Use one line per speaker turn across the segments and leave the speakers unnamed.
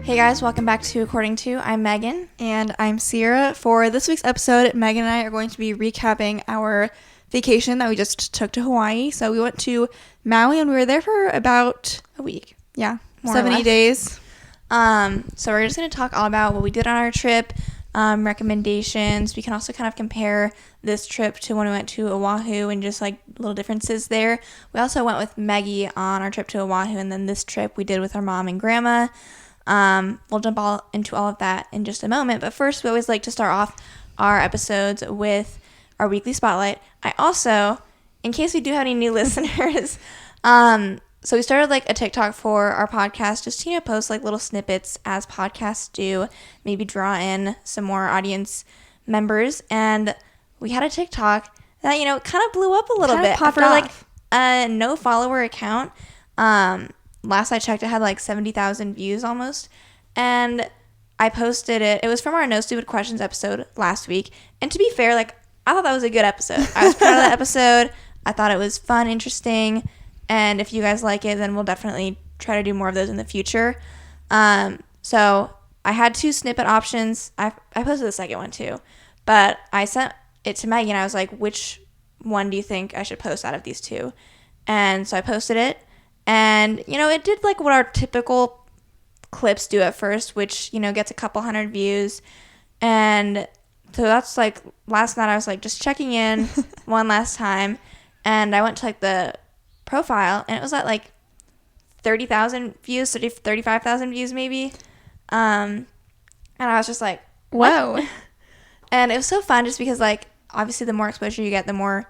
Hey guys, welcome back to According To. I'm Megan.
And I'm Ciera. For this week's episode, Megan and I are going to be recapping our vacation that we just took to Hawaii. So we went to Maui and we were there for about
A week.
Yeah,
More
70 days.
So we're just going to talk all about what we did on our trip, recommendations. We can also kind of compare this trip to when we went to Oahu and just like little differences there. We also went with Maggie on our trip to Oahu, and then this trip we did with our mom and grandma. We'll jump into all of that in just a moment, but first we always like to start off our episodes with our weekly spotlight. I also, in case we do have any new listeners, so we started like a TikTok for our podcast, just to post like little snippets as podcasts do, maybe draw in some more audience members, and we had a TikTok that kind of blew up a little bit for like a no follower account. Last I checked, it had like 70,000 views almost. And I posted it. It was from our No Stupid Questions episode last week. And to be fair, like, I thought that was a good episode. I was proud of that episode. I thought it was fun, interesting. And if you guys like it, then we'll definitely try to do more of those in the future. So I had 2 snippet options. I posted the second one too. But I sent it to Maggie and I was like, which one do you think I should post out of these 2? And so I posted it. And, it did like what our typical clips do at first, which, gets a couple hundred views. And so that's like, last night I was like just checking in one last time. And I went to like the profile and it was at like 30,000 views, 35,000 views maybe. And I was just like,
whoa.
And it was so fun just because like, obviously the more exposure you get, the more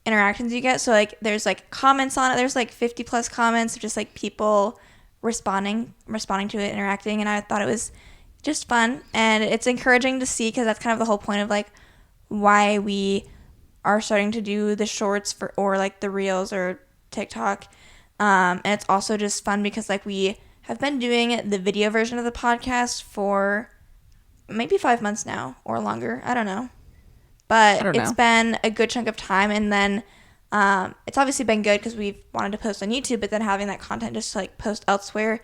interactions you get. So like there's like comments on it, there's like 50 plus comments of just like people responding to it, interacting, and I thought it was just fun, and it's encouraging to see because that's kind of the whole point of like why we are starting to do the shorts or like the reels or TikTok, and it's also just fun because like we have been doing the video version of the podcast for maybe 5 months now or longer, I don't know. But it's been a good chunk of time, and then it's obviously been good because we've wanted to post on YouTube, but then having that content just to like post elsewhere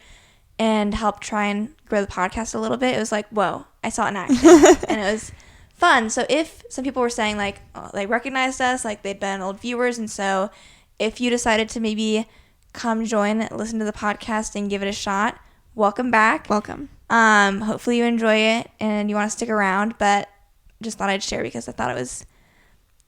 and help try and grow the podcast a little bit, it was like, whoa, I saw it in action, and it was fun. So if some people were saying like they recognized us, like they'd been old viewers, and so if you decided to maybe come join, listen to the podcast and give it a shot, welcome back.
Welcome.
Hopefully you enjoy it and you want to stick around, but just thought I'd share because I thought it was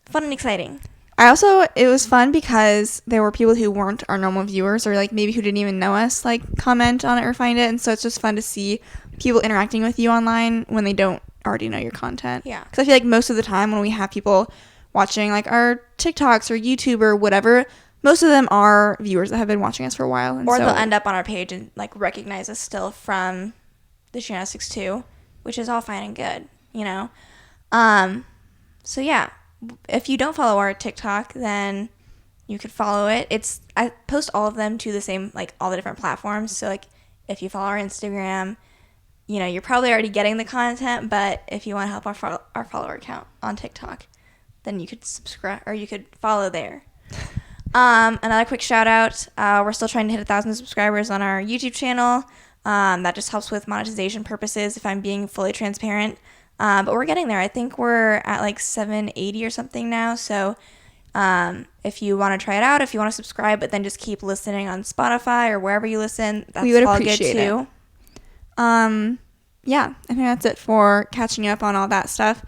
fun and exciting.
It was fun because there were people who weren't our normal viewers or like maybe who didn't even know us like comment on it or find it, and so it's just fun to see people interacting with you online when they don't already know your content.
Yeah.
Because I feel like most of the time when we have people watching like our TikToks or YouTube or whatever, most of them are viewers that have been watching us for a while. And
or they'll end up on our page and like recognize us still from the Ciera Stitz too, which is all fine and good, So yeah, if you don't follow our TikTok, then you could follow it. I post all of them to the same, like all the different platforms. So like if you follow our Instagram, you're probably already getting the content, but if you want to help our follower count on TikTok, then you could subscribe or you could follow there. Another quick shout out. We're still trying to hit 1,000 subscribers on our YouTube channel. That just helps with monetization purposes if I'm being fully transparent. But we're getting there. I think we're at like 780 or something now. So if you want to try it out, if you want to subscribe, but then just keep listening on Spotify or wherever you listen, that's
we would
all
appreciate
good too.
Yeah, I think that's it for catching up on all that stuff.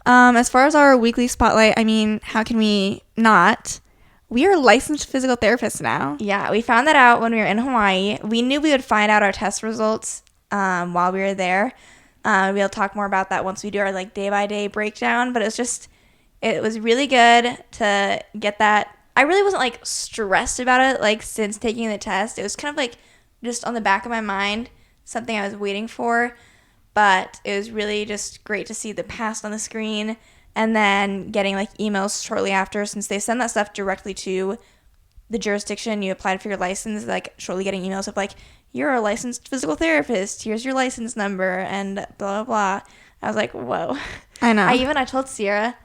As far as our weekly spotlight, I mean, how can we not? We are licensed physical therapists now.
Yeah, we found that out when we were in Hawaii. We knew we would find out our test results while we were there. We'll talk more about that once we do our like day-by-day breakdown, but it was really good to get that. I really wasn't like stressed about it like since taking the test. It was kind of like just on the back of my mind, something I was waiting for, but it was really just great to see the pass on the screen and then getting like emails shortly after, since they send that stuff directly to the jurisdiction you applied for your license, like shortly getting emails of like, you're a licensed physical therapist, here's your license number, and blah, blah, blah. I was like, whoa.
I know.
I told Ciera,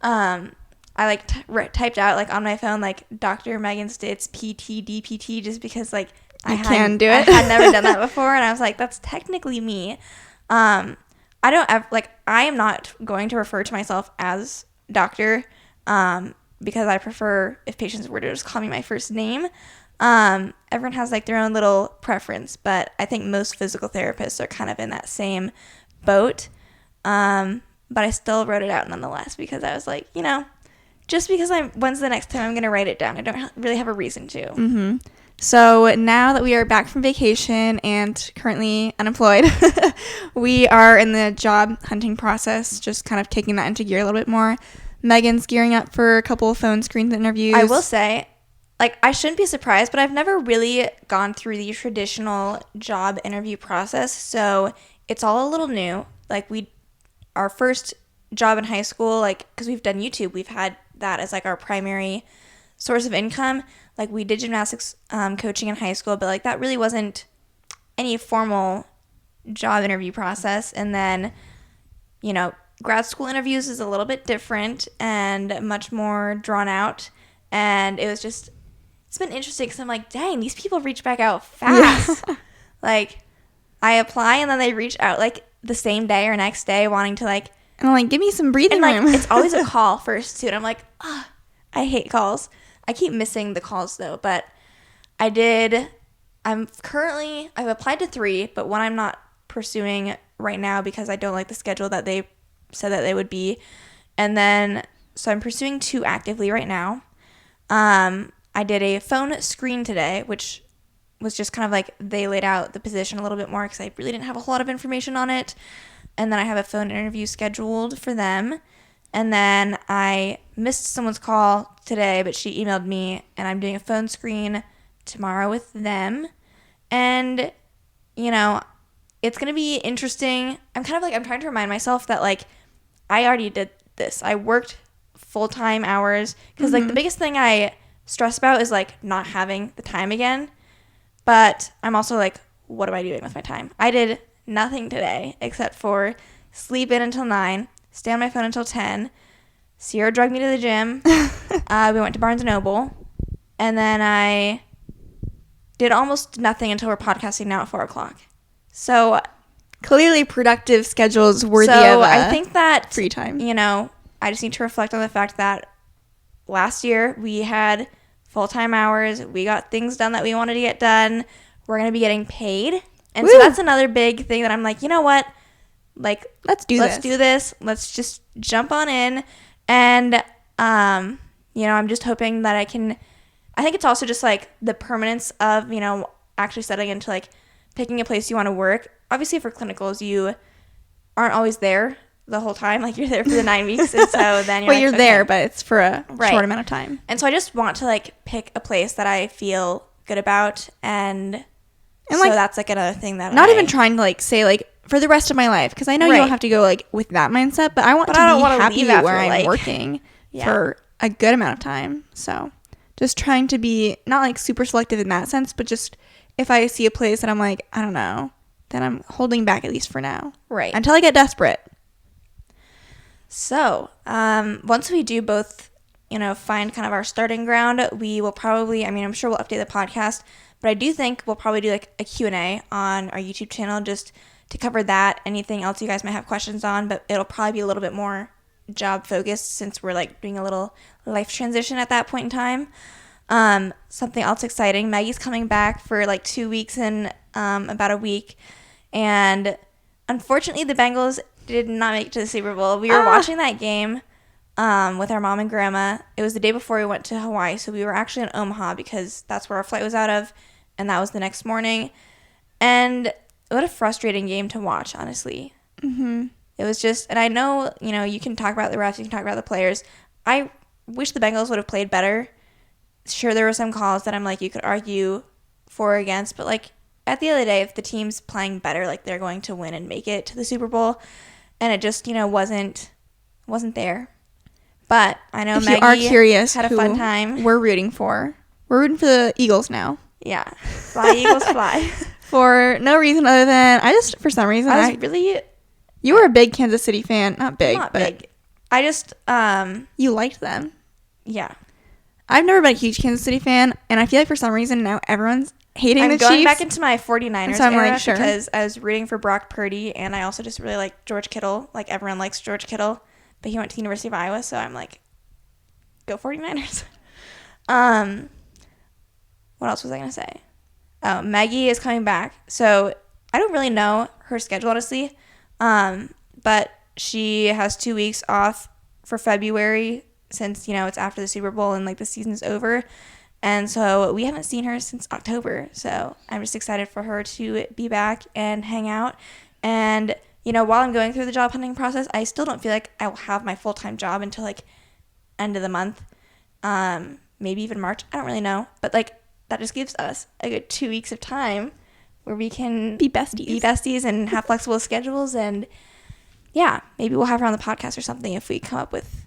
I like typed out like on my phone, like Dr. Megan Stitz, PT, DPT, just because like
You can do it.
I had never done that before, and I was like, that's technically me. I don't ever, like, I am not going to refer to myself as doctor, because I prefer if patients were to just call me my first name. Everyone has like their own little preference, but I think most physical therapists are kind of in that same boat. But I still wrote it out nonetheless because I was like, just because when's the next time I'm going to write it down? I don't really have a reason to.
Mm-hmm. So now that we are back from vacation and currently unemployed, we are in the job hunting process, just kind of kicking that into gear a little bit more. Megan's gearing up for a couple of phone screen interviews.
I will say, like, I shouldn't be surprised, but I've never really gone through the traditional job interview process, so it's all a little new. Like, our first job in high school, like, because we've done YouTube, we've had that as like our primary source of income. Like, we did gymnastics coaching in high school, but like that really wasn't any formal job interview process. And then, grad school interviews is a little bit different and much more drawn out. And it's been interesting because I'm like, dang, these people reach back out fast. Yeah. Like, I apply and then they reach out like the same day or next day wanting to like,
and I'm like, give me some breathing room.
It's always a call first too. And I'm like, I hate calls. I keep missing the calls though, but I've applied to 3, but one I'm not pursuing right now because I don't like the schedule that they said that they would be. And then, so I'm pursuing 2 actively right now. I did a phone screen today, which was just kind of like they laid out the position a little bit more because I really didn't have a whole lot of information on it. And then I have a phone interview scheduled for them. And then I missed someone's call today, but she emailed me, and I'm doing a phone screen tomorrow with them. And, it's going to be interesting. I'm trying to remind myself that, like, I already did this. I worked full-time hours because, like, the biggest thing I stress about is, like, not having the time again. But I'm also like, what am I doing with my time? I did nothing today except for sleep in until 9, stay on my phone until 10. Ciera drugged me to the gym. We went to Barnes & Noble. And then I did almost nothing until we're podcasting now at 4 o'clock. So
clearly productive schedules worthy of
I think that
free time.
I just need to reflect on the fact that last year we had full-time hours. We got things done that we wanted to get done. We're going to be getting paid. And so that's another big thing that I'm like, you know what? Like, let's do this. Let's just jump on in. And, I'm just hoping that I think it's also just like the permanence of, actually settling into like picking a place you want to work. Obviously for clinicals, you aren't always there the whole time. Like, you're there for the 9 weeks. And so then
you're there, but it's for a short amount of time.
And so I just want to like pick a place that I feel good about. And so like, that's like another thing that
not even trying to like say like for the rest of my life, because I know you don't have to go like with that mindset, but I want to be happy where I'm working for a good amount of time. So just trying to be not like super selective in that sense, but just if I see a place that I'm like, I don't know, then I'm holding back at least for now.
Right.
Until I get desperate.
So once we do both, find kind of our starting ground, we will probably, I'm sure we'll update the podcast, but I do think we'll probably do like a Q&A on our YouTube channel just to cover that. Anything else you guys might have questions on, but it'll probably be a little bit more job focused since we're like doing a little life transition at that point in time. Something else exciting, Maggie's coming back for like 2 weeks in about a week, and unfortunately the Bengals did not make it to the Super Bowl. We were watching that game with our mom and grandma. It was the day before we went to Hawaii, so we were actually in Omaha because that's where our flight was out of, and that was the next morning. And what a frustrating game to watch, honestly.
Mm-hmm.
It was just, and I know, you can talk about the refs, you can talk about the players. I wish the Bengals would have played better. Sure, there were some calls that I'm like, you could argue for or against, but like, at the end of the day, if the team's playing better, like, they're going to win and make it to the Super Bowl. And it just, wasn't there. But I know Maggie
are curious
had a fun time.
We're rooting for the Eagles now.
Yeah. Fly, Eagles, fly.
For no reason other than, for some reason, you were a big Kansas City fan. Not big, but
big. I just,
you liked them.
Yeah.
I've never been a huge Kansas City fan, and I feel like for some reason now everyone's hating the Chiefs.
I'm going back into my 49ers
so I'm
era
like, sure.
because I was rooting for Brock Purdy, and I also just really like George Kittle. Like, everyone likes George Kittle, but he went to the University of Iowa, so I'm like, go 49ers. What else was I going to say? Oh, Maggie is coming back. So I don't really know her schedule, honestly, but she has 2 weeks off for February since, it's after the Super Bowl and, like, the season's over. And so we haven't seen her since October. So I'm just excited for her to be back and hang out. And, while I'm going through the job hunting process, I still don't feel like I will have my full-time job until, like, end of the month. Maybe even March. I don't really know. But, like, that just gives us a good 2 weeks of time where we can
be besties
and have flexible schedules. And, yeah, maybe we'll have her on the podcast or something if we come up with...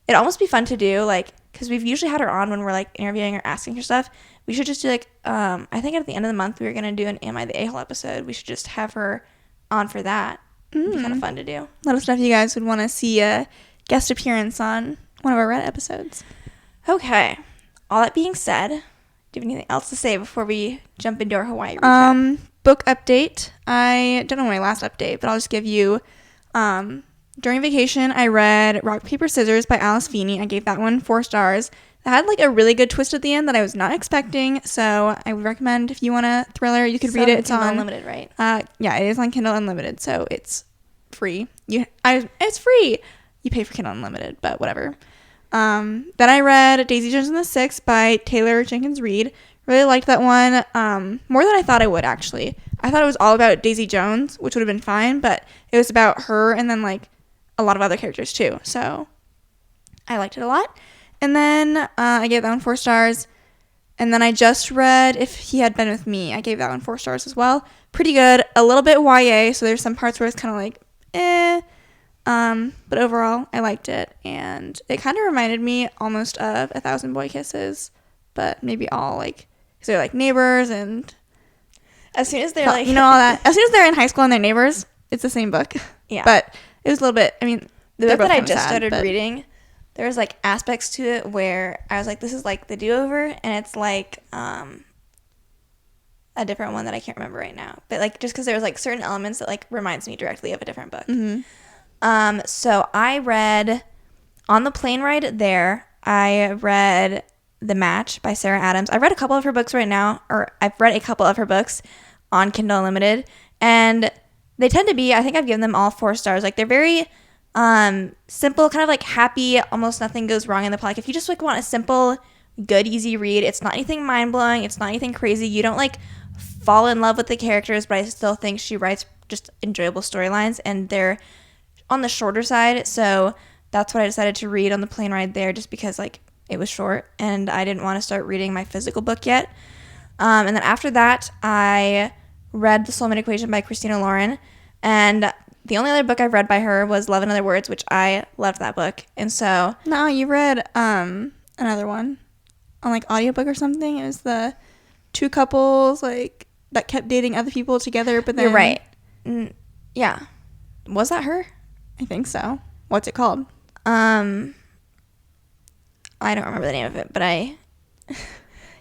It'd almost be fun to do, like, because we've usually had her on when we're, like, interviewing or asking her stuff. We should just do, like, I think at the end of the month we were going to do an Am I the A-hole episode. We should just have her on for that. It'd be kind of fun to do.
Let us know if you guys would want to see a guest appearance on one of our Red episodes.
Okay. All that being said, do you have anything else to say before we jump into our Hawaii recap?
Book update. I don't know my last update, but I'll just give you... during vacation, I read Rock, Paper, Scissors by Alice Feeney. I gave that one 4 stars. It had, like, a really good twist at the end that I was not expecting, so I would recommend if you want a thriller, you could read it. It's on
Unlimited, right?
Yeah, it is on Kindle Unlimited, so it's free. It's free. You pay for Kindle Unlimited, but whatever. Then I read Daisy Jones and the Six by Taylor Jenkins Reid. Really liked that one, more than I thought I would, actually. I thought it was all about Daisy Jones, which would have been fine, but it was about her and then, like, a lot of other characters too, so I liked it a lot. And then I gave that one 4 stars. And then I just read If He Had Been With Me. I gave that one 4 stars as well. Pretty good. A little bit YA, so there's some parts where it's kind of like but overall I liked it, and it kind of reminded me almost of 1,000 Boy Kisses, but maybe all, like, because they're like neighbors, and
as soon as they're like,
all that, as soon as they're in high school and they're neighbors, it's the same book.
Yeah,
but it was a little bit,
the book that I just started reading, there was, like, aspects to it where I was like, this is, like, the do-over, and it's, like, a different one that I can't remember right now. But, like, just because there was, like, certain elements that, like, reminds me directly of a different book.
Mm-hmm.
So I read, on the plane ride there, I read The Match by Sarah Adams. I've read a couple of her books right now, or I've read a couple of her books on Kindle Unlimited, and they tend to be, I think I've given them all 4 stars. Like, they're very simple, kind of like happy, almost nothing goes wrong in the plot. Like, if you just, like, want a simple, good, easy read, it's not anything mind-blowing, it's not anything crazy, you don't, like, fall in love with the characters, but I still think she writes just enjoyable storylines, and they're on the shorter side, so that's what I decided to read on the plane ride there, just because, like, it was short, and I didn't want to start reading my physical book yet. And then after that, I read The Soulmate Equation by Christina Lauren, and the only other book I've read by her was Love in Other Words, which I loved that book. And so...
No, you read another one on, like, audiobook or something. It was the 2 couples, like, that kept dating other people together, but then...
You're right. Yeah. Was that her?
I think so. What's it called?
I don't remember the name of it, but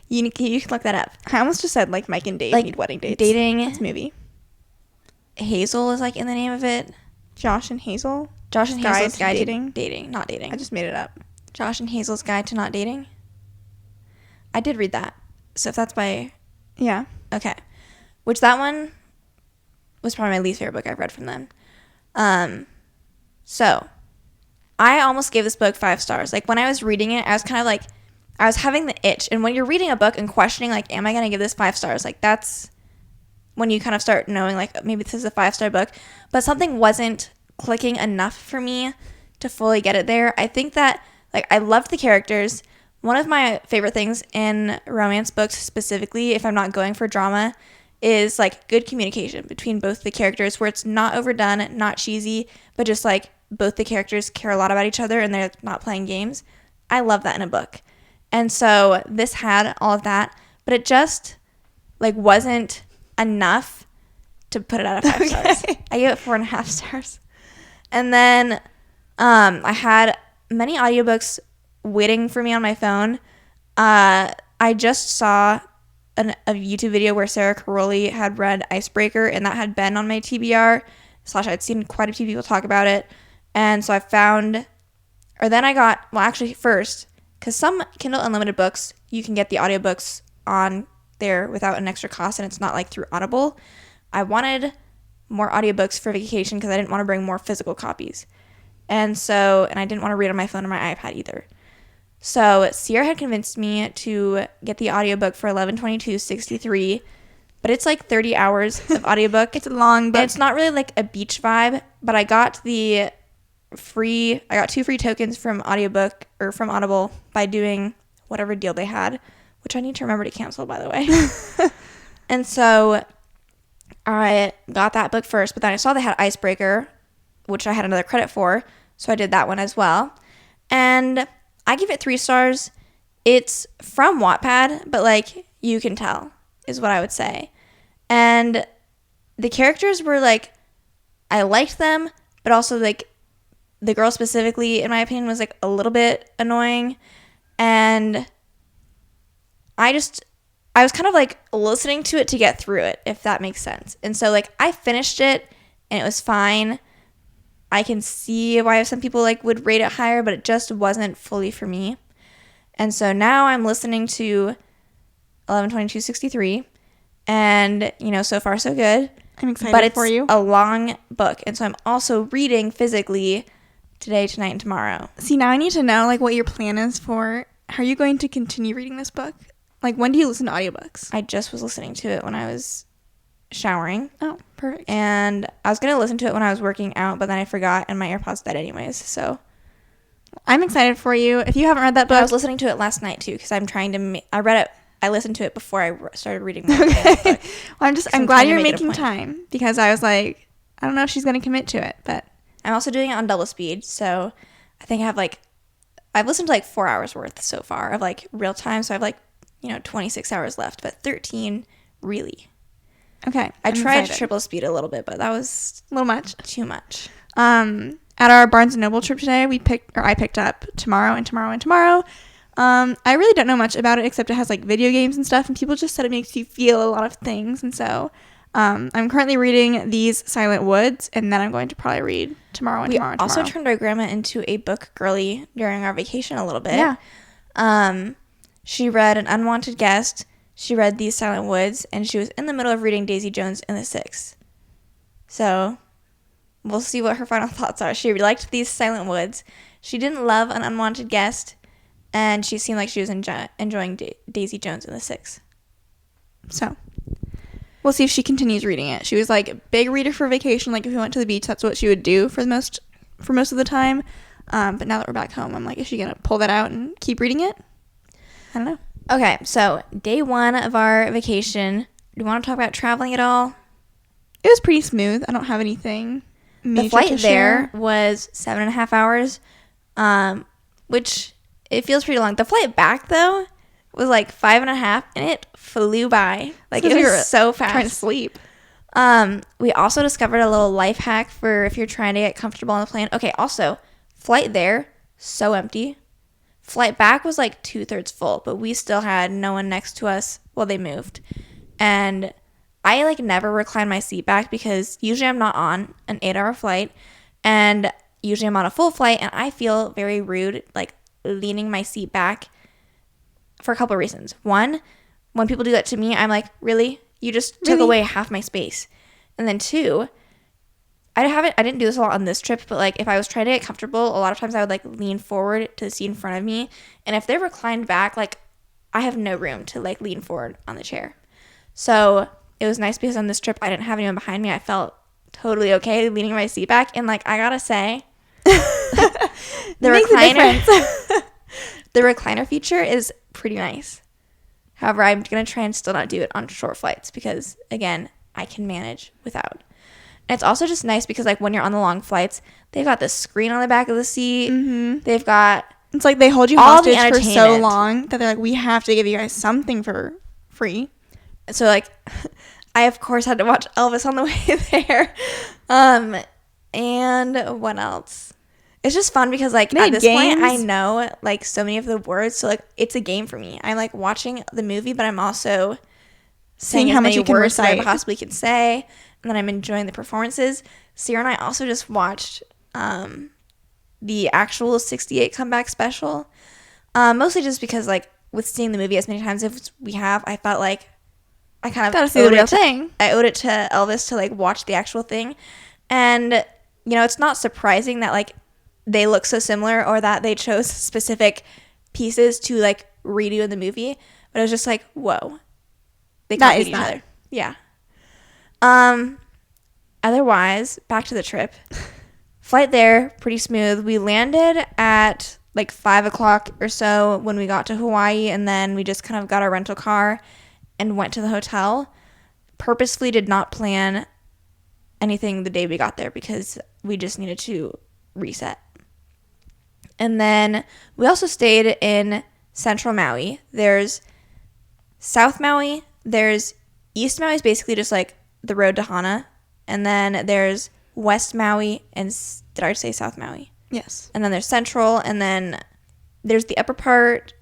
you can look that up.
I almost just said, like, Mike and Dave Need Wedding Dates.
Dating.
That's a movie.
Hazel is, like, in the name of it.
Josh and Hazel?
Josh and Hazel's Guide
Dating?
to Dating. Not dating.
I just made it up.
Josh and Hazel's Guide to Not Dating. I did read that. So if that's by...
Yeah.
Okay. Which that one was probably my least favorite book I've read from them. So I almost gave this book 5 stars. Like, when I was reading it, I was kind of like, I was having the itch. And when you're reading a book and questioning, like, am I going to give this 5 stars? Like, that's when you kind of start knowing, like, maybe this is a 5-star book. But something wasn't clicking enough for me to fully get it there. I think that, like, I loved the characters. One of my favorite things in romance books specifically, if I'm not going for drama, is, like, good communication between both the characters, where it's not overdone, not cheesy, but just, like, both the characters care a lot about each other and they're not playing games. I love that in a book. And so this had all of that, but it just, like, wasn't enough to put it out of 5 stars. I gave it 4.5 stars. And then I had many audiobooks waiting for me on my phone I just saw a YouTube video where Sarah Caroli had read Icebreaker, and that had been on my TBR / I'd seen quite a few people talk about it. And so I found, or then I got, well, actually first, because some Kindle Unlimited books, you can get the audiobooks on there without an extra cost, and it's not like through Audible. I wanted more audiobooks for vacation because I didn't want to bring more physical copies. And I didn't want to read on my phone or my iPad either. So Ciera had convinced me to get the audiobook for $11.22.63, but it's like 30 hours of audiobook.
It's a long book.
It's not really like a beach vibe, but I got I got 2 free tokens from Audible by doing whatever deal they had, which I need to remember to cancel, by the way. And so I got that book first, but then I saw they had Icebreaker, which I had another credit for, so I did that one as well. And I give it 3 stars. It's from Wattpad, but like you can tell is what I would say. And the characters were like, I liked them, but also like the girl specifically, in my opinion, was like a little bit annoying. And I was kind of like listening to it to get through it, if that makes sense. And so like I finished it and it was fine. I can see why some people like would rate it higher, but it just wasn't fully for me. And so now I'm listening to 11/22/63, and so far so good.
I'm excited for you.
But it's a long book, and so I'm also reading physically today, tonight, and tomorrow.
See, now I need to know like what your plan is for. How are you going to continue reading this book? Like, when do you listen to audiobooks?
I just was listening to it when I was showering.
Oh, perfect.
And I was going to listen to it when I was working out, but then I forgot, and my AirPods died anyways, so.
I'm excited for you. If you haven't read that book.
I was listening to it last night, too, because I'm trying to, I listened to it before I started reading the book.
Well, I'm glad you're making time, because I was like, I don't know if she's going to commit to it, but.
I'm also doing it on double speed, so I think I've listened to like 4 hours worth so far of like real time, so I have 26 hours left, but 13 really.
Okay.
I tried to triple speed a little bit, but that was
a little much.
Too much.
At our Barnes & Noble trip today, I picked up Tomorrow and Tomorrow and Tomorrow. I really don't know much about it, except it has like video games and stuff, and people just said it makes you feel a lot of things. And so I'm currently reading These Silent Woods, and then I'm going to probably read Tomorrow and Tomorrow and Tomorrow.
We also turned our grandma into a book girly during our vacation a little bit.
Yeah.
She read An Unwanted Guest, she read These Silent Woods, and she was in the middle of reading Daisy Jones and the Six. So we'll see what her final thoughts are. She liked These Silent Woods. She didn't love An Unwanted Guest, and she seemed like she was enjoying Daisy Jones and the Six.
So we'll see if she continues reading it. She was like big reader for vacation. Like if we went to the beach, that's what she would do for most of the time. But now that we're back home, I'm like, is she gonna pull that out and keep reading it? I don't know.
Okay, so day 1 of our vacation. Do you want to talk about traveling at all?
It was pretty smooth. I don't have anything major
The flight
to
there
share.
was 7.5 hours, which it feels pretty long. The flight back, though, was like 5.5, and it flew by. Like, it was so fast.
Trying to sleep.
We also discovered a little life hack for if you're trying to get comfortable on the plane. Okay, also, flight there, so empty. Flight back was like 2/3 full, but we still had no one next to us while they moved. And I like never recline my seat back because usually I'm not on an 8-hour flight, and usually I'm on a full flight, and I feel very rude like leaning my seat back for a couple of reasons. One, when people do that to me, I'm like, really? You just took away half my space. And then 2, I didn't do this a lot on this trip, but like if I was trying to get comfortable, a lot of times I would like lean forward to the seat in front of me, and if they're reclined back, like I have no room to like lean forward on the chair. So it was nice because on this trip I didn't have anyone behind me. I felt totally okay leaning my seat back, and like I gotta say, the recliner feature is pretty nice. However, I'm gonna try and still not do it on short flights because again, I can manage without. And it's also just nice because like when you're on the long flights, they've got the screen on the back of the seat.
Mm-hmm.
They've got
it's like they hold you
all
hostage
the
for so long that they're like, we have to give you guys something for free.
So like I of course had to watch Elvis on the way there. And what else? It's just fun because, like,
They
at
had
this point, I
games.
know, like, so many of the words. So, like, it's a game for me. I'm, like, watching the movie, but I'm also saying
Seeing
as
how much
many
you can
words as I
recite.
possibly can say. And then I'm enjoying the performances. Ciera and I also just watched the actual 68 comeback special. Mostly just because, like, with seeing the movie as many times as we have, I felt like I kind of
Gotta see the real thing.
I owed it to Elvis to, like, watch the actual thing. And, you know, it's not surprising that, like, they look so similar or that they chose specific pieces to, like, redo in the movie. But it was just like, whoa. They
That
copied
is
each
that.
other. Yeah. Otherwise, back to the trip. Flight there, pretty smooth. We landed at like 5 o'clock or so when we got to Hawaii, and then we just kind of got our rental car and went to the hotel. Purposefully did not plan anything the day we got there because we just needed to reset. And then we also stayed in Central Maui. There's South Maui, there's East Maui is basically just like the road to Hana, and then there's West Maui and did I say South Maui?
Yes.
And then there's Central, and then there's the upper part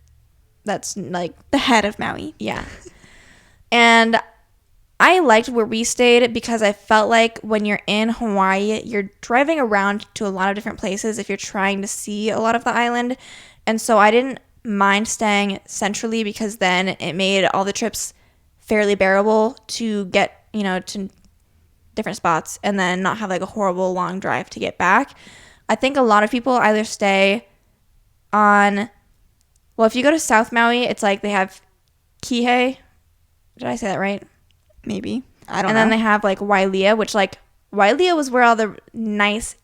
that's like
The head of Maui.
yeah. And I liked where we stayed because I felt like when you're in Hawaii, you're driving around to a lot of different places if you're trying to see a lot of the island. And so I didn't mind staying centrally because then it made all the trips fairly bearable to get, you know, to different spots and then not have like a horrible long drive to get back. I think a lot of people either stay on, well, if you go to South Maui, it's like they have Kihei. Did I say that right?
Maybe. I don't
And
know.
then they have like Wailea, which like Wailea was where all the nice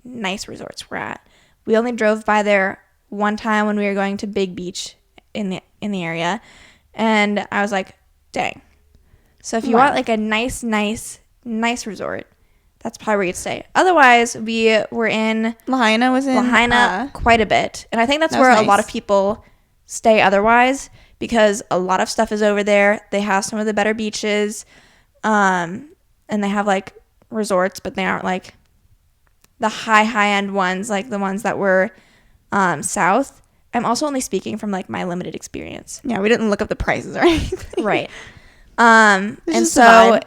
resorts were at. We only drove by there one time when we were going to Big Beach in the area, and I was like, dang. So if you
Wow.
want like a nice resort, that's probably where you'd stay. Otherwise, we were in
Lahaina was in
Lahaina quite a bit, and I think that's
that
where
was
a lot
nice.
of people stay otherwise because a lot of stuff is over there. They have some of the better beaches, and they have like resorts, but they aren't like the high end ones, like the ones that were south. I'm also only speaking from like my limited experience.
Yeah, we didn't look up the prices or anything.
Right.
It's
And
just
so
a vibe.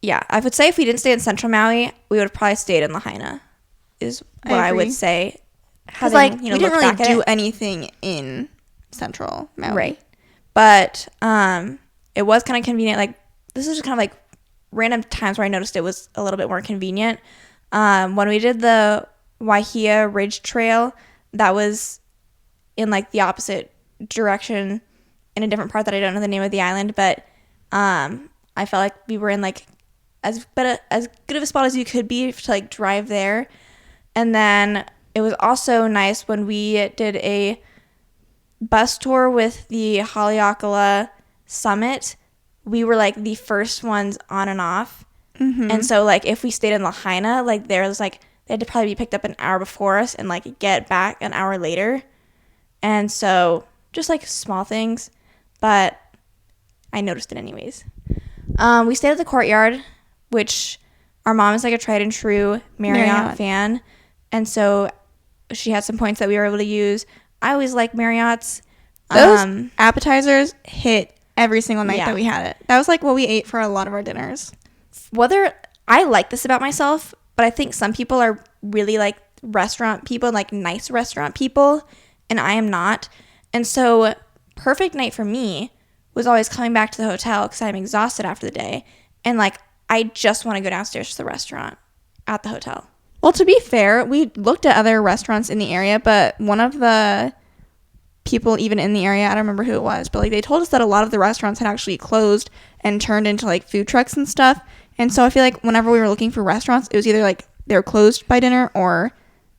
yeah, I would say if we didn't stay in Central Maui, we would have probably stayed in Lahaina, is what I would
agree.
say.
Because
Having,
like
you know,
we didn't
looked
really
back at
do
it.
anything in Central Maui.
Right. But it was kind of convenient. Like, this is just kind of like random times where I noticed it was a little bit more convenient. When we did the Waihia Ridge Trail, that was in like the opposite direction in a different part that I don't know the name of the island, but I felt like we were in like as good of a spot as you could be to like drive there. And then it was also nice when we did a bus tour with the Haleakala Summit. We were like the first ones on and off.
Mm-hmm.
And so like if we stayed in Lahaina, like there was like they had to probably be picked up an hour before us and like get back an hour later. And so just like small things, but I noticed it anyways. We stayed at the Courtyard, which our mom is like a tried and true Marriott fan. And so she had some points that we were able to use. I always like Marriott's.
Those appetizers hit every single night
Yeah.
that we had it. That was like what we ate for a lot of our dinners.
Whether I like this about myself, but I think some people are really like restaurant people, like nice restaurant people, and I am not. And so perfect night for me was always coming back to the hotel because I'm exhausted after the day. And like, I just want to go downstairs to the restaurant at the hotel.
Well, to be fair, we looked at other restaurants in the area, but one of the people even in the area, I don't remember who it was, but like they told us that a lot of the restaurants had actually closed and turned into like food trucks and stuff. And so I feel like whenever we were looking for restaurants, it was either like they were closed by dinner or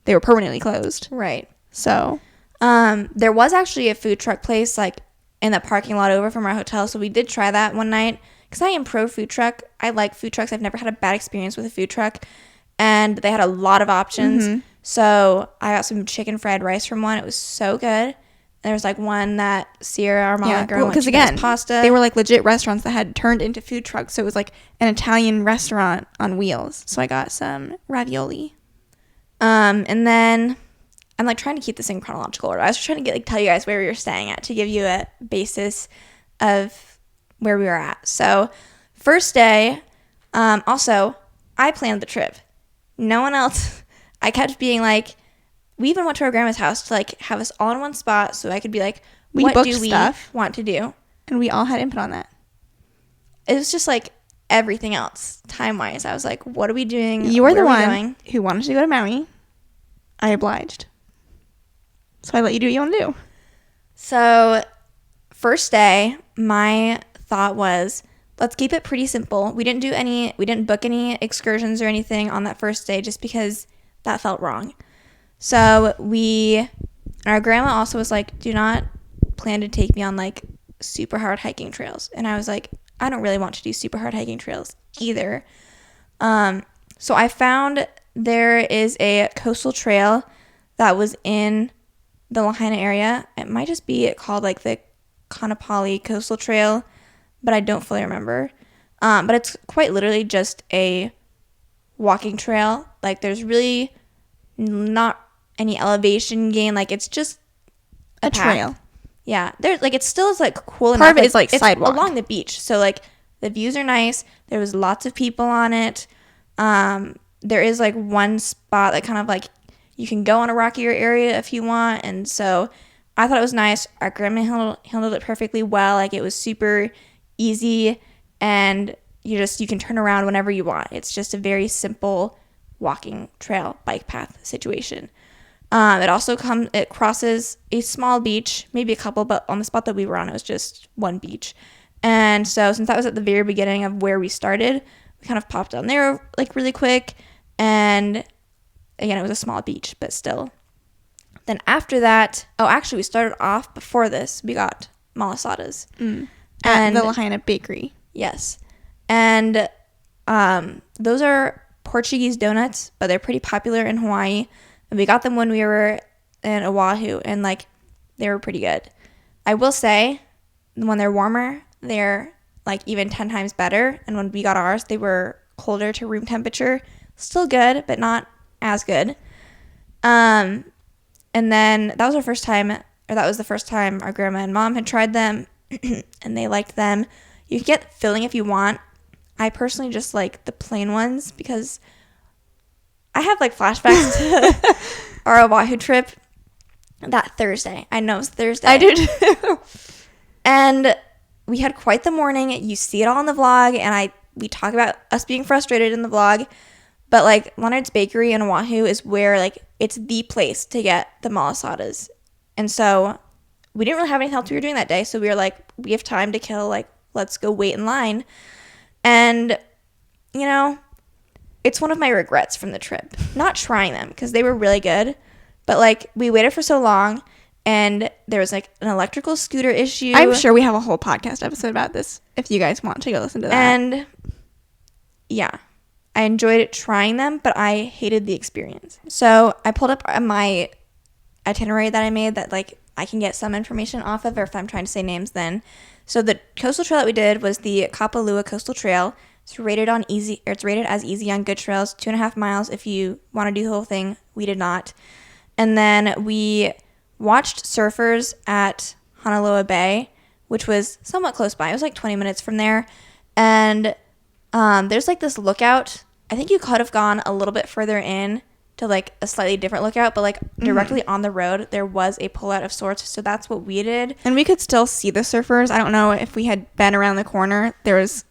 they were permanently closed.
Right.
So
There was actually a food truck place like in the parking lot over from our hotel, so we did try that one night because I am pro food truck. I like food trucks. I've never had a bad experience with a food truck, and they had a lot of options.
Mm-hmm.
So I got some chicken fried rice from one. It was so good. There was like one that Ciera, our mama girl,
because
went to
again,
pasta.
they were like legit restaurants that had turned into food trucks. So it was like an Italian restaurant on wheels. So I got some ravioli.
And then I'm like trying to keep this in chronological order. I was trying to tell you guys where we were staying at to give you a basis of where we were at. So first day, also I planned the trip. No one else. I kept being like, we even went to our grandma's house to like have us all in one spot so I could be like, what do we want to do?
And we all had input on that.
It was just like everything else time-wise. I was like, what are we doing?
You were the one who wanted to go to Maui. I obliged. So I let you do what you want to do.
So first day, my thought was, let's keep it pretty simple. We didn't book any excursions or anything on that first day just because that felt wrong. So our grandma also was like, do not plan to take me on like super hard hiking trails. And I was like, I don't really want to do super hard hiking trails either. So I found there is a coastal trail that was in the Lahaina area. It might just be called like the Kanapali Coastal Trail, but I don't fully remember. But it's quite literally just a walking trail. Like there's really not any elevation gain. Like it's just
a trail.
Yeah, there's like it still is like cool enough.
Part of it is like sidewalk
along the beach, so like the views are nice. There was lots of people on it. There is like one spot that kind of like you can go on a rockier area if you want, and so I thought it was nice. Our grandma handled it perfectly well. Like it was super easy, and you can turn around whenever you want. It's just a very simple walking trail bike path situation. It crosses a small beach, maybe a couple, but on the spot that we were on, it was just one beach. And so since that was at the very beginning of where we started, we kind of popped on there like really quick. And again, it was a small beach, but still. Then after that, we started off before this. We got malasadas.
At the Lahaina bakery.
Yes. And those are Portuguese donuts, but they're pretty popular in Hawaii. And we got them when we were in Oahu, and like they were pretty good. I will say, when they're warmer, they're like even 10 times better. And when we got ours, they were colder to room temperature. Still good, but not as good. And then that was the first time our grandma and mom had tried them, and they liked them. You can get filling if you want. I personally just like the plain ones because I have like flashbacks to our Oahu trip that Thursday. I know it was Thursday.
I do too.
And we had quite the morning. You see it all in the vlog, and we talk about us being frustrated in the vlog. But like Leonard's Bakery in Oahu is where like it's the place to get the malasadas. And so we didn't really have anything else we were doing that day. So we were like, we have time to kill. Like, let's go wait in line. And, it's one of my regrets from the trip, not trying them because they were really good. But like we waited for so long, and there was like an electrical scooter issue.
I'm sure we have a whole podcast episode about this if you guys want to go listen to that.
And yeah, I enjoyed it trying them, but I hated the experience. So I pulled up my itinerary that I made that like I can get some information off of, or if I'm trying to say names then. So the coastal trail that we did was the Kapalua Coastal Trail. It's rated as easy on good trails, 2.5 miles if you want to do the whole thing. We did not. And then we watched surfers at Honolulu Bay, which was somewhat close by. It was like 20 minutes from there. And there's like this lookout. I think you could have gone a little bit further in to like a slightly different lookout, but like directly on the road, there was a pullout of sorts. So that's what we did.
And we could still see the surfers. I don't know if we had been around the corner, there was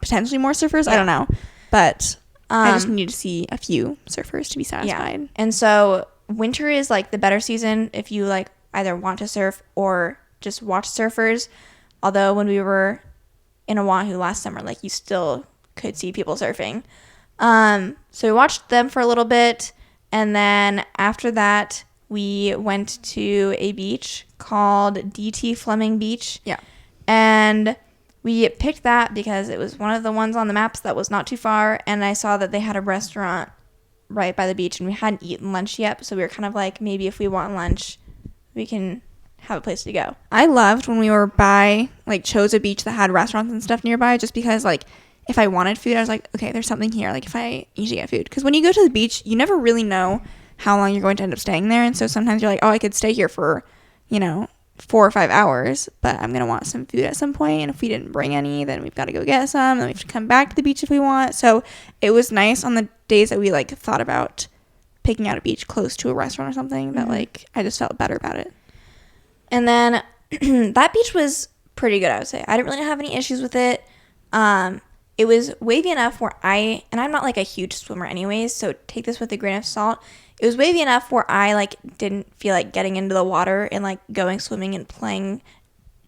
potentially more surfers. Yeah. I don't know. But I just need to see a few surfers to be satisfied.
Yeah. And so winter is like the better season if you like either want to surf or just watch surfers. Although when we were in Oahu last summer, like you still could see people surfing. So we watched them for a little bit, and then after that we went to a beach called D.T. Fleming Beach.
Yeah.
And we picked that because it was one of the ones on the maps that was not too far, and I saw that they had a restaurant right by the beach, and we hadn't eaten lunch yet, so we were kind of like, maybe if we want lunch, we can have a place to go.
I loved when we were chose a beach that had restaurants and stuff nearby, just because like if I wanted food, I was like, okay, there's something here, like if I usually get food. Because when you go to the beach, you never really know how long you're going to end up staying there. And so sometimes you're like, oh, I could stay here for, 4 or 5 hours, but I'm going to want some food at some point. And if we didn't bring any, then we've got to go get some. Then we have to come back to the beach if we want. So it was nice on the days that we like thought about picking out a beach close to a restaurant or something that like I just felt better about it.
And then that beach was pretty good, I would say. I didn't really have any issues with it. It was wavy enough where and I'm not like a huge swimmer anyways, so take this with a grain of salt. It was wavy enough where I like didn't feel like getting into the water and like going swimming and playing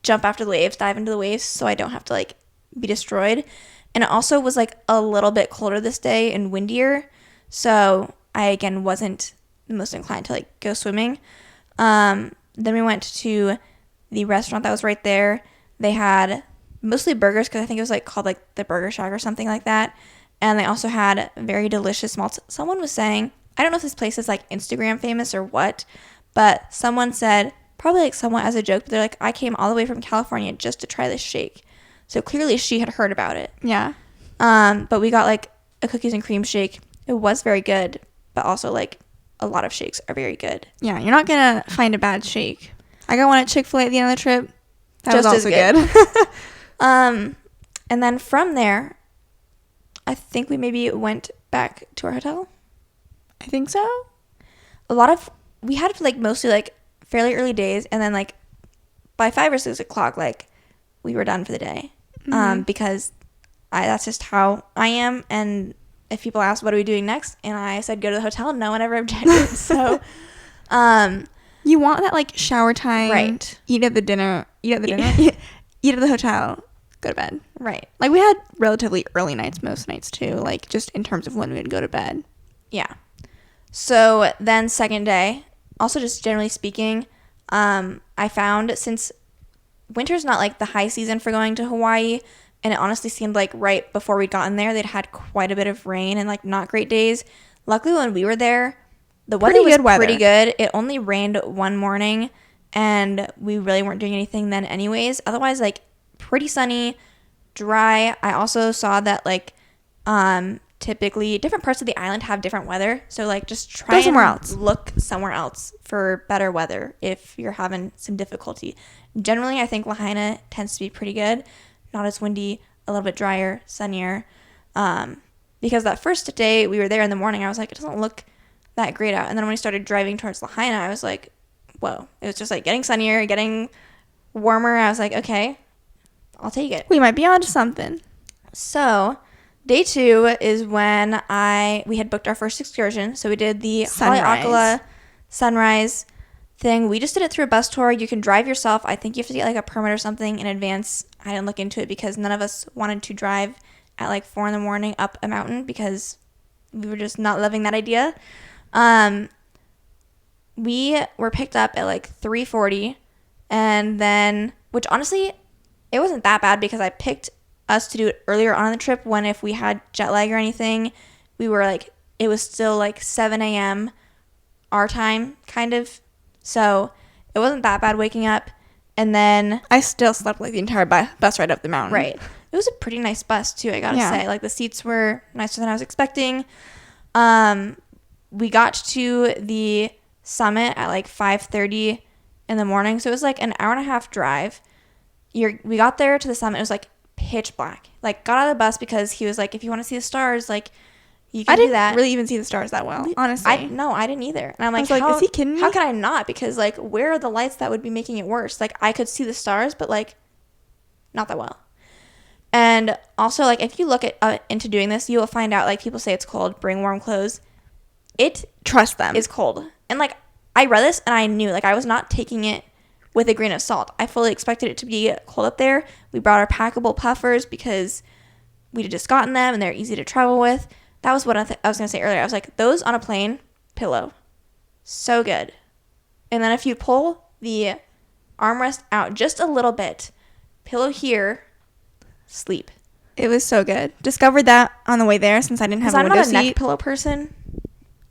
jump after the waves, dive into the waves, so I don't have to like be destroyed. And it also was like a little bit colder this day and windier, so I again wasn't the most inclined to like go swimming. Then we went to the restaurant that was right there. They had mostly burgers because I think it was like called like the Burger Shack or something like that. And they also had very delicious malts. Someone was saying, I don't know if this place is like Instagram famous or what, but someone said, probably like somewhat as a joke, but they're like, I came all the way from California just to try this shake. So clearly she had heard about it.
Yeah.
But we got like a cookies and cream shake. It was very good, but also like a lot of shakes are very good.
Yeah, you're not going to find a bad shake. I got one at Chick-fil-A at the end of the trip. That
Just
was also
good. And then from there, I think we maybe went back to our hotel.
I think so.
We had like mostly like fairly early days, and then like by 5 or 6 o'clock, like we were done for the day. Because that's just how I am. And if people ask what are we doing next, and I said go to the hotel, no one ever objected. So,
you want that like shower time,
right?
Eat at the eat at the hotel, go to bed.
Right.
Like we had relatively early nights most nights too, like just in terms of when we'd go to bed.
Yeah. So then second day, also just generally speaking, I found since winter's not like the high season for going to Hawaii, and it honestly seemed like right before we'd gotten there, they'd had quite a bit of rain and like not great days. Luckily when we were there, the weather was pretty good. It only rained one morning, and we really weren't doing anything then anyways. Otherwise, like pretty sunny, dry. I also saw that like typically different parts of the island have different weather, so like just try somewhere else. Look somewhere else for better weather if you're having some difficulty. Generally, I think Lahaina tends to be pretty good, not as windy, a little bit drier, sunnier. Because that first day we were there in the morning, I was like, it doesn't look that great out. And then when we started driving towards Lahaina, I was like, whoa. It was just like getting sunnier, getting warmer. I was like, okay, I'll take it.
We might be onto something.
So day 2 is when we had booked our first excursion. So we did the Haleakala sunrise thing. We just did it through a bus tour. You can drive yourself. I think you have to get like a permit or something in advance. I didn't look into it because none of us wanted to drive at like 4 a.m. up a mountain because we were just not loving that idea. We were picked up at like 3:40, and then, which honestly, it wasn't that bad because I picked us to do it earlier on in the trip when if we had jet lag or anything, we were like, it was still like 7 a.m. our time, kind of. So it wasn't that bad waking up. And then
I still slept like the entire bus ride up the mountain.
Right. It was a pretty nice bus too, I gotta say. Like the seats were nicer than I was expecting. We got to the summit at like 5:30 in the morning, so it was like an hour and a half drive. We got there to the summit. It was like pitch black. Like got out of the bus because he was like, if you want to see the stars, like you can do that.
I didn't really even see the stars that well, honestly.
I didn't either. And I'm like,
is he kidding me?
How can I not? Because like, where are the lights that would be making it worse? Like I could see the stars, but like not that well. And also, like, if you look into doing this, you will find out, like, people say it's cold, bring warm clothes.
Trust them.
Is cold. And, like, I read this and I knew, like, I was not taking it with a grain of salt. I fully expected it to be cold up there. We brought our packable puffers because we had just gotten them and they're easy to travel with. That was what I was going to say earlier. I was like, those on a plane, pillow. So good. And then if you pull the armrest out just a little bit, pillow here, sleep.
It was so good. Discovered that on the way there since I didn't have a window seat.
I'm not a neck pillow person,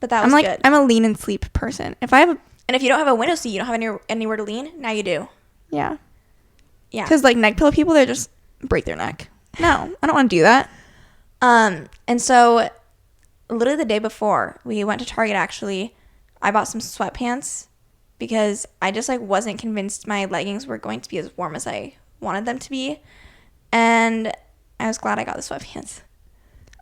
but that was good.
I'm a lean and sleep person.
And if you don't have a window seat, you don't have anywhere to lean. Now you do.
Yeah.
Yeah.
Because like neck pillow people, they just break their neck. No, I don't want to do that.
And so literally the day before, we went to Target actually. I bought some sweatpants because I just like wasn't convinced my leggings were going to be as warm as I wanted them to be. And I was glad I got the sweatpants.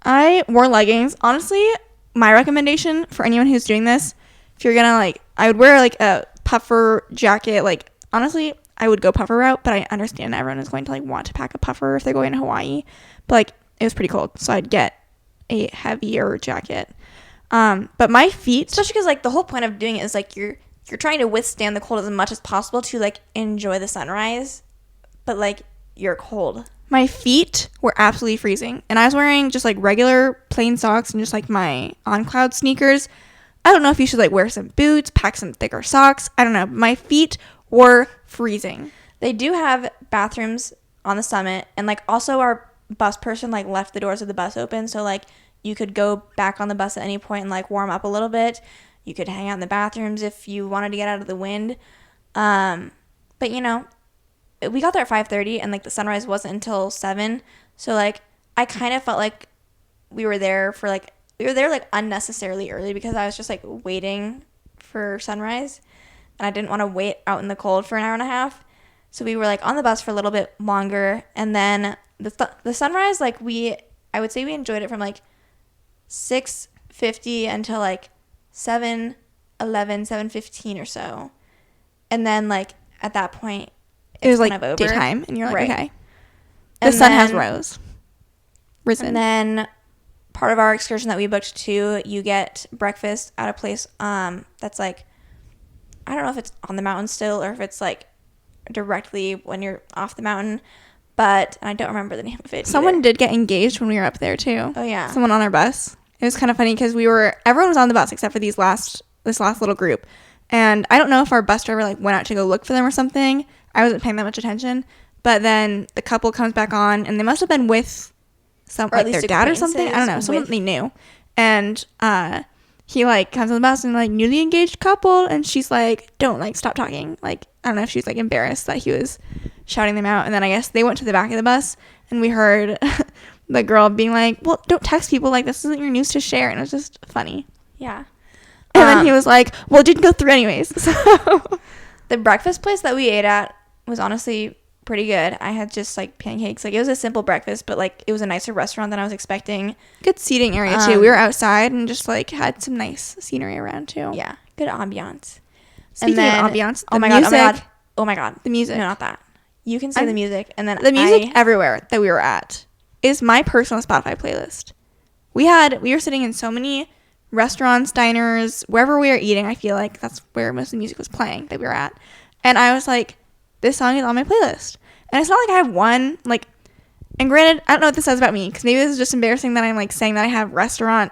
I wore leggings. Honestly, my recommendation for anyone who's doing this, if you're gonna like, I would wear like a puffer jacket. Like, honestly, I would go puffer route, but I understand everyone is going to like want to pack a puffer if they're going to Hawaii. But like, it was pretty cold, so I'd get a heavier jacket. But my feet,
especially because like the whole point of doing it is like you're trying to withstand the cold as much as possible to like enjoy the sunrise, but like you're cold.
My feet were absolutely freezing, and I was wearing just like regular plain socks and just like my On Cloud sneakers. I don't know if you should like wear some boots, pack some thicker socks. I don't know. My feet were freezing.
They do have bathrooms on the summit, and like also our bus person like left the doors of the bus open, so like you could go back on the bus at any point and like warm up a little bit. You could hang out in the bathrooms if you wanted to get out of the wind. But you know, we got there at 5:30 and like the sunrise wasn't until 7. So like I kind of felt like we were there like unnecessarily early because I was just like waiting for sunrise and I didn't want to wait out in the cold for an hour and a half. So we were like on the bus for a little bit longer, and then the sunrise, like I would say we enjoyed it from like 6:50 until like 7:11, 7:15 or so. And then like at that point
it was like
kind of over.
daytime, and you're like,
right.
Okay. The sun has risen.
And then part of our excursion that we booked too, you get breakfast at a place that's like, I don't know if it's on the mountain still or if it's like directly when you're off the mountain, but I don't remember the name of it.
Someone did get engaged when we were up there too.
Oh yeah.
Someone on our bus. It was kind of funny because everyone was on the bus except for this last little group. And I don't know if our bus driver like went out to go look for them or something. I wasn't paying that much attention. But then the couple comes back on, and they must have been with like their dad or something. I don't know, someone they knew. And he like comes on the bus and like, newly engaged couple, and she's like, don't like stop talking. Like, I don't know if she's like embarrassed that he was shouting them out. And then I guess they went to the back of the bus, and we heard the girl being like, well, don't text people, like this isn't your news to share. And it was just funny.
Yeah.
And then he was like, well, it didn't go through anyways. So
the breakfast place that we ate at was honestly pretty good. I had just like pancakes. Like it was a simple breakfast, but like it was a nicer restaurant than I was expecting.
Good seating area too. We were outside and just like had some nice scenery around too.
Yeah. Good ambiance.
Speaking of ambiance,
oh my god.
The music.
No, not that. You can say the music, and then
the music everywhere that we were at is my personal Spotify playlist. We were sitting in so many restaurants, diners, wherever we were eating. I feel like that's where most of the music was playing that we were at. And I was like, this song is on my playlist. And it's not like I have one, like, and granted, I don't know what this says about me, because maybe this is just embarrassing that I'm like saying that I have restaurant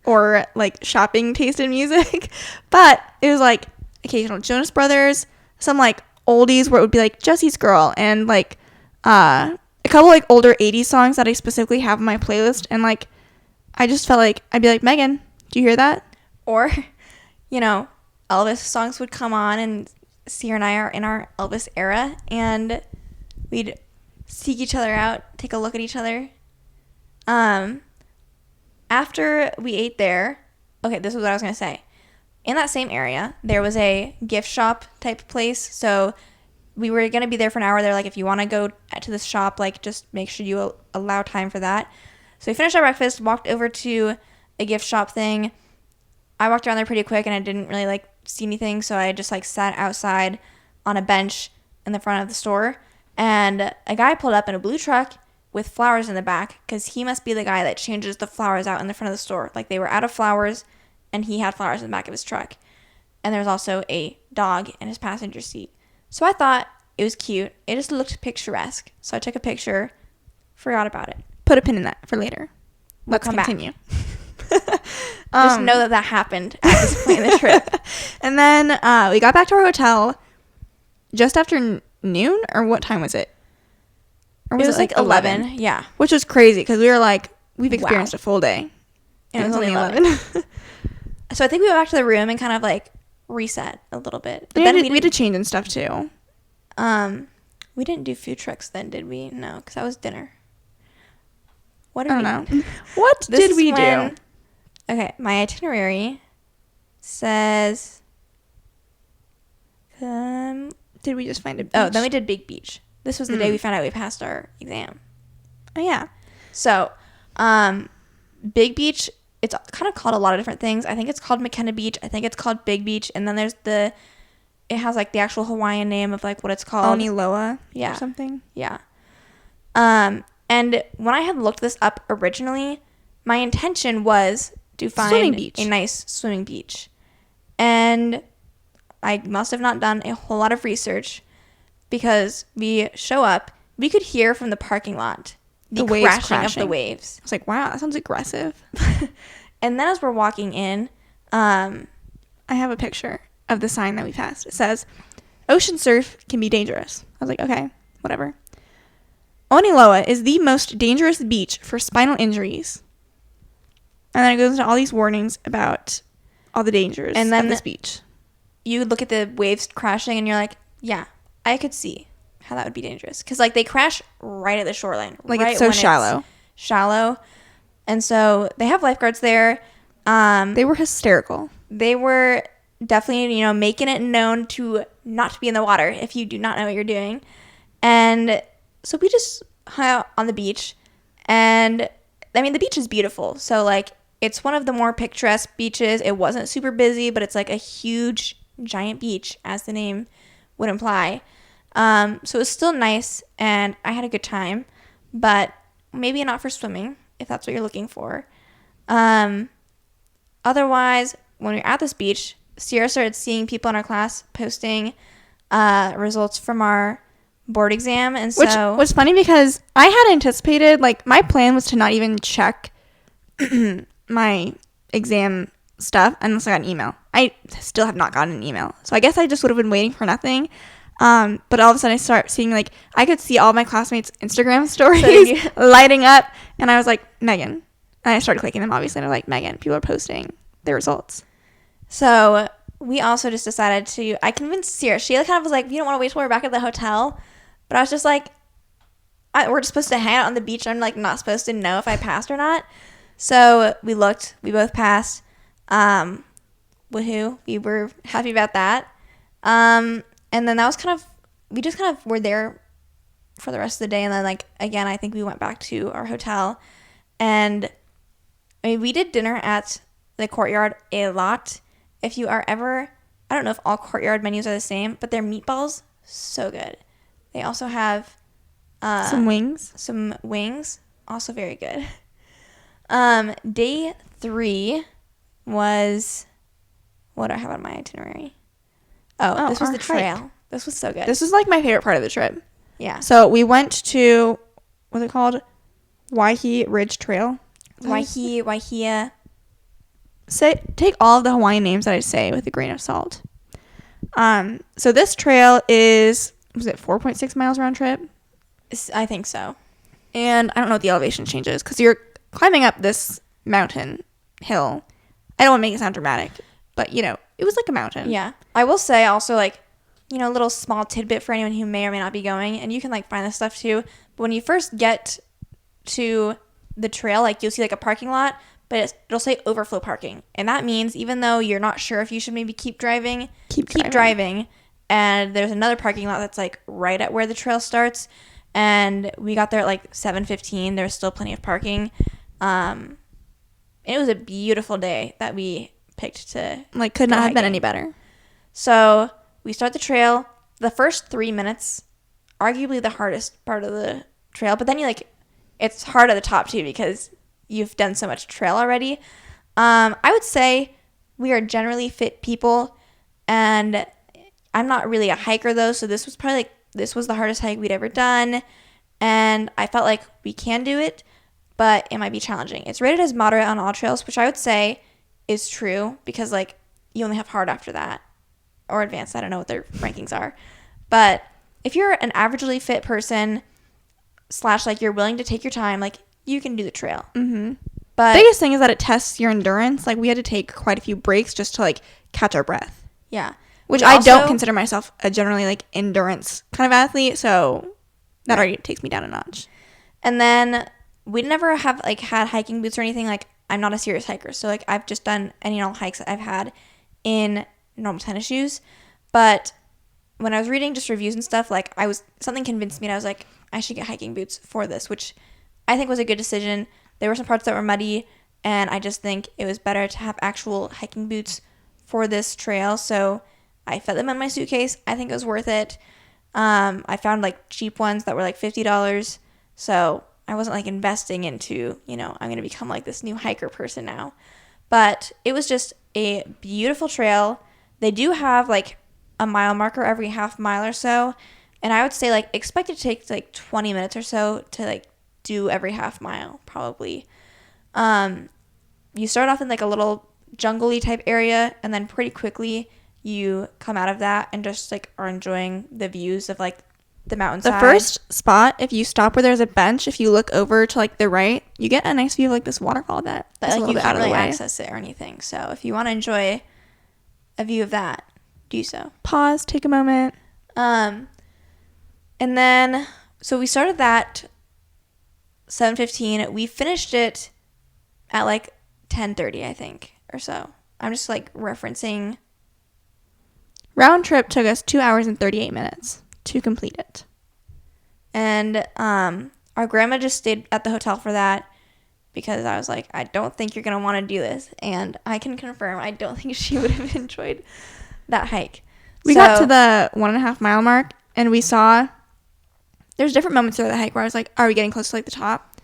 or like shopping taste in music. But it was like occasional Jonas Brothers, some like oldies where it would be like Jesse's Girl, and like a couple like older 80s songs that I specifically have on my playlist. And like I just felt like I'd be like, Megan, do you hear that?
Or, you know, Elvis songs would come on, and Ciera and I are in our Elvis era, and we'd seek each other out, take a look at each other. After we ate there, okay, this is what I was going to say. In that same area, there was a gift shop type place, so we were going to be there for an hour. They're like, if you want to go to this shop, like, just make sure you allow time for that. So we finished our breakfast, walked over to a gift shop thing. I walked around there pretty quick, and I didn't really like see anything, so I just like sat outside on a bench in the front of the store, and a guy pulled up in a blue truck with flowers in the back, because he must be the guy that changes the flowers out in the front of the store. Like they were out of flowers, and he had flowers in the back of his truck. And there's also a dog in his passenger seat. So I thought it was cute. It just looked picturesque. So I took a picture, forgot about it.
Put a pin in that for later. Let's
come
continue.
Just know that happened at this point in the trip.
And then we got back to our hotel just after noon, or what time was it? Or
was it like 11? Yeah.
Which was crazy because we were like, we've experienced a full day.
And it was only 11. So I think we went back to the room and kind of like reset a little bit. But
then we had to change and stuff too.
We didn't do food trucks then, did we? No, because that was dinner. What
did we do?
Okay, my itinerary says,
Did we just find a beach?
oh, then we did Big Beach. This was the day we found out we passed our exam.
Oh, yeah.
So, Big Beach, it's kind of called a lot of different things. I think it's called McKenna Beach. I think it's called Big Beach. And then there's it has like the actual Hawaiian name of like what it's called.
Oniloa
Yeah.
or something.
Yeah. And when I had looked this up originally, my intention was to find a nice swimming beach. And I must have not done a whole lot of research because we show up, we could hear from the parking lot the crashing of the waves.
I was like, wow, that sounds aggressive.
And then as we're walking in,
I have a picture of the sign that we passed. It says, ocean surf can be dangerous. I was like, okay, whatever. Oniloa is the most dangerous beach for spinal injuries. And then it goes into all these warnings about all the dangers of this beach.
You look at the waves crashing and you're like, yeah, I could see how that would be dangerous. Because, like, they crash right at the shoreline.
Like,
right
it's so shallow.
Shallow. And so they have lifeguards there.
They were hysterical.
They were definitely, making it known to not to be in the water if you do not know what you're doing. And so we just hung out on the beach. And, I mean, the beach is beautiful. So, like, it's one of the more picturesque beaches. It wasn't super busy, but it's, like, a huge, giant beach, as the name would imply. So it was still nice, and I had a good time. But maybe not for swimming, if that's what you're looking for. Otherwise, when we were at this beach, Ciera started seeing people in our class posting results from our board exam, and so
which was funny because I had anticipated, like, my plan was to not even check my exam stuff unless I got an email. I still have not gotten an email, so I guess I just would have been waiting for nothing. But all of a sudden I start seeing, like, I could see all my classmates' Instagram stories lighting up, and I was like, Megan. And I started clicking them, obviously, and I'm like, Megan, people are posting their results.
So we also just decided I convinced Ciera. She kind of was like, you don't want to wait till we're back at the hotel. But I was just like, we're just supposed to hang out on the beach. I'm, like, not supposed to know if I passed or not. So we looked. We both passed. Woohoo. We were happy about that. And then that was we just kind of were there for the rest of the day. And then, like, again, I think we went back to our hotel. And, I mean, we did dinner at the Courtyard a lot. If you are ever, I don't know if all Courtyard menus are the same, but their meatballs, so good. They also have
some wings.
Some wings, also very good. Day 3 was, what do I have on my itinerary? Oh, this was the trail. Hike. This was so good.
This was, like, my favorite part of the trip.
Yeah.
So we went to, what's it called? Waihi Ridge Trail.
Waihia.
Take all of the Hawaiian names that I say with a grain of salt. So this trail was it 4.6 miles round trip?
I think so.
And I don't know what the elevation change is because you're climbing up this mountain hill. I don't want to make it sound dramatic, but, it was like a mountain.
Yeah. I will say also, like, a little small tidbit for anyone who may or may not be going, and you can, like, find this stuff too. But when you first get to the trail, like, you'll see, like, a parking lot, but it'll say overflow parking. And that means even though you're not sure if you should maybe keep driving. And there's another parking lot that's, like, right at where the trail starts. And we got there at, like, 7:15. There's still plenty of parking. And it was a beautiful day that we picked to,
like, could not have been any better.
So we start the trail. The first 3 minutes, arguably the hardest part of the trail. But then it's hard at the top too because you've done so much trail already. I would say we are generally fit people, and I'm not really a hiker though, so this was the hardest hike we'd ever done, and I felt like we can do it, but it might be challenging. It's rated as moderate on all trails, which I would say is true because, like, you only have hard after that, or advanced. I don't know what their rankings are, but if you're an averagely fit person / like, you're willing to take your time, like, you can do the trail.
Mm-hmm.
But
the biggest thing is that it tests your endurance. Like, we had to take quite a few breaks just to, like, catch our breath.
Yeah.
Which I don't consider myself a generally, like, endurance kind of athlete, so that already takes me down a notch.
And then we never have, like, had hiking boots or anything. Like, I'm not a serious hiker, so, like, I've just done any and all hikes that I've had, in normal tennis shoes. But when I was reading just reviews and stuff, like something convinced me, and I was like, I should get hiking boots for this, which I think was a good decision. There were some parts that were muddy, and I just think it was better to have actual hiking boots for this trail. So I fit them in my suitcase. I think it was worth it. I found like cheap ones that were like $50. So I wasn't like investing into, I'm going to become like this new hiker person now. But it was just a beautiful trail. They do have like a mile marker every half mile or so. And I would say like expect it to take like 20 minutes or so to like do every half mile probably. You start off in like a little jungle-y type area, and then pretty quickly you come out of that and just like are enjoying the views of like the mountainside.
The first spot, if you stop where there's a bench, if you look over to like the right, you get a nice view of like this waterfall that
but
is
like
a little
you
bit out
can't
of the
really
way.
access it or anything. So if you want to enjoy a view of that, do so.
Pause, take a moment.
And then so we started that 7:15. We finished it at like 10:30, I think, or so. I'm just like referencing.
Round trip took us 2 hours and 38 minutes to complete it.
And our grandma just stayed at the hotel for that because I was like, I don't think you're going to want to do this. And I can confirm I don't think she would have enjoyed that hike.
We got to the 1.5 mile mark, and we saw there's different moments throughout the hike where I was like, are we getting close to like the top?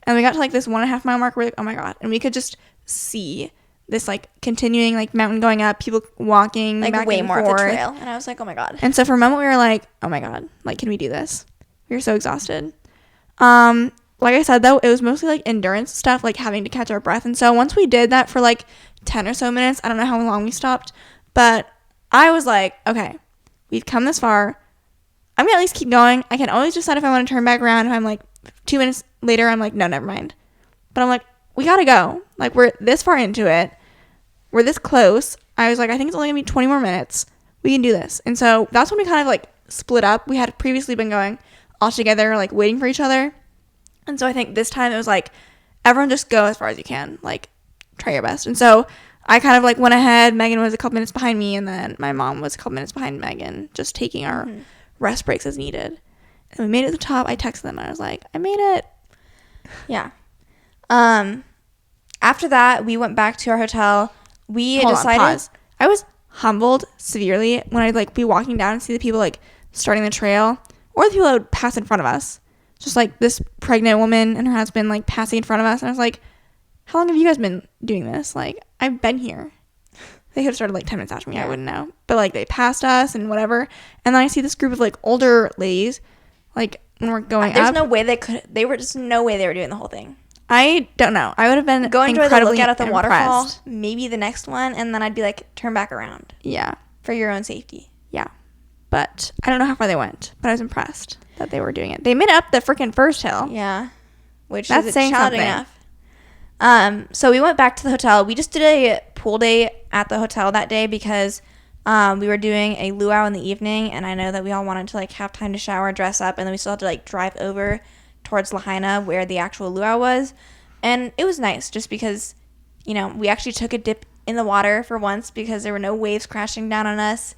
And we got to like this 1.5 mile mark where we're like, oh my God. And we could just see this like continuing like mountain going up, people walking
like
back
way
and
more
forth.
of the trail. And I was like, oh my God.
And so for a moment we were like, oh my God, like, can we do this? We were so exhausted. Like I said, though, it was mostly like endurance stuff, like having to catch our breath. And so once we did that for like 10 or so minutes, I don't know how long we stopped, but I was like, okay, we've come this far. I'm gonna at least keep going. I can always decide if I want to turn back around. If I'm like 2 minutes later, I'm like, no, never mind. But I'm like, we gotta go. Like, we're this far into it. We're this close. I was like, I think it's only gonna be 20 more minutes. We can do this. And so that's when we kind of like split up. We had previously been going all together, like waiting for each other. And so I think this time it was like, everyone just go as far as you can. Like, try your best. And so I kind of like went ahead. Megan was a couple minutes behind me, and then my mom was a couple minutes behind Megan, just taking our rest breaks as needed. And we made it to the top. I texted them and I was like, I made it.
Yeah. After that, we went back to our hotel. We decided.
Pause. I was humbled severely when I'd like be walking down and see the people like starting the trail, or the people that would pass in front of us. Just like this pregnant woman and her husband like passing in front of us. And I was like, how long have you guys been doing this? Like, I've been here. They could have started like 10 minutes after me. Yeah. I wouldn't know. But like they passed us and whatever. And then I see this group of like older ladies, like when we're going
There's
up.
no way they could. They were just no way they were doing the whole thing.
I don't know. I would have been
go enjoy the look out at the
impressed.
waterfall. Maybe the next one, and then I'd be like, turn back around.
Yeah.
For your own safety.
Yeah. But I don't know how far they went. But I was impressed that they were doing it. They made it up the freaking first hill.
Yeah. Which
that's
is
saying
challenging
something
enough. So we went back to the hotel. We just did a pool day at the hotel that day because we were doing a luau in the evening, and I know that we all wanted to like have time to shower, dress up, and then we still had to like drive over towards Lahaina where the actual luau was. And it was nice just because, we actually took a dip in the water for once because there were no waves crashing down on us.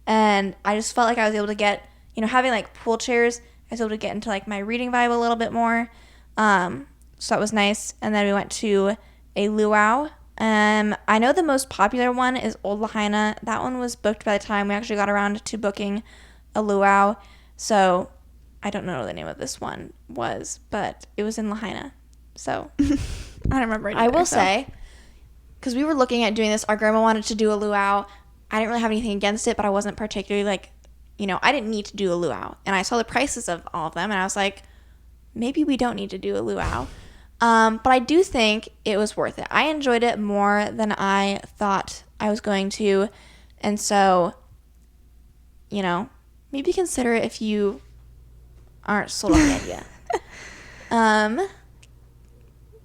And I just felt like I was able to get, having like pool chairs, I was able to get into like my reading vibe a little bit more. So that was nice. And then we went to a luau. I know the most popular one is Old Lahaina. That one was booked by the time we actually got around to booking a luau. So I don't know what the name of this one was, but it was in Lahaina. So
I don't remember it either,
I will say, because we were looking at doing this, our grandma wanted to do a luau. I didn't really have anything against it, but I wasn't particularly like, I didn't need to do a luau. And I saw the prices of all of them, and I was like, maybe we don't need to do a luau. But I do think it was worth it. I enjoyed it more than I thought I was going to. And so, maybe consider it if you aren't sold on the idea.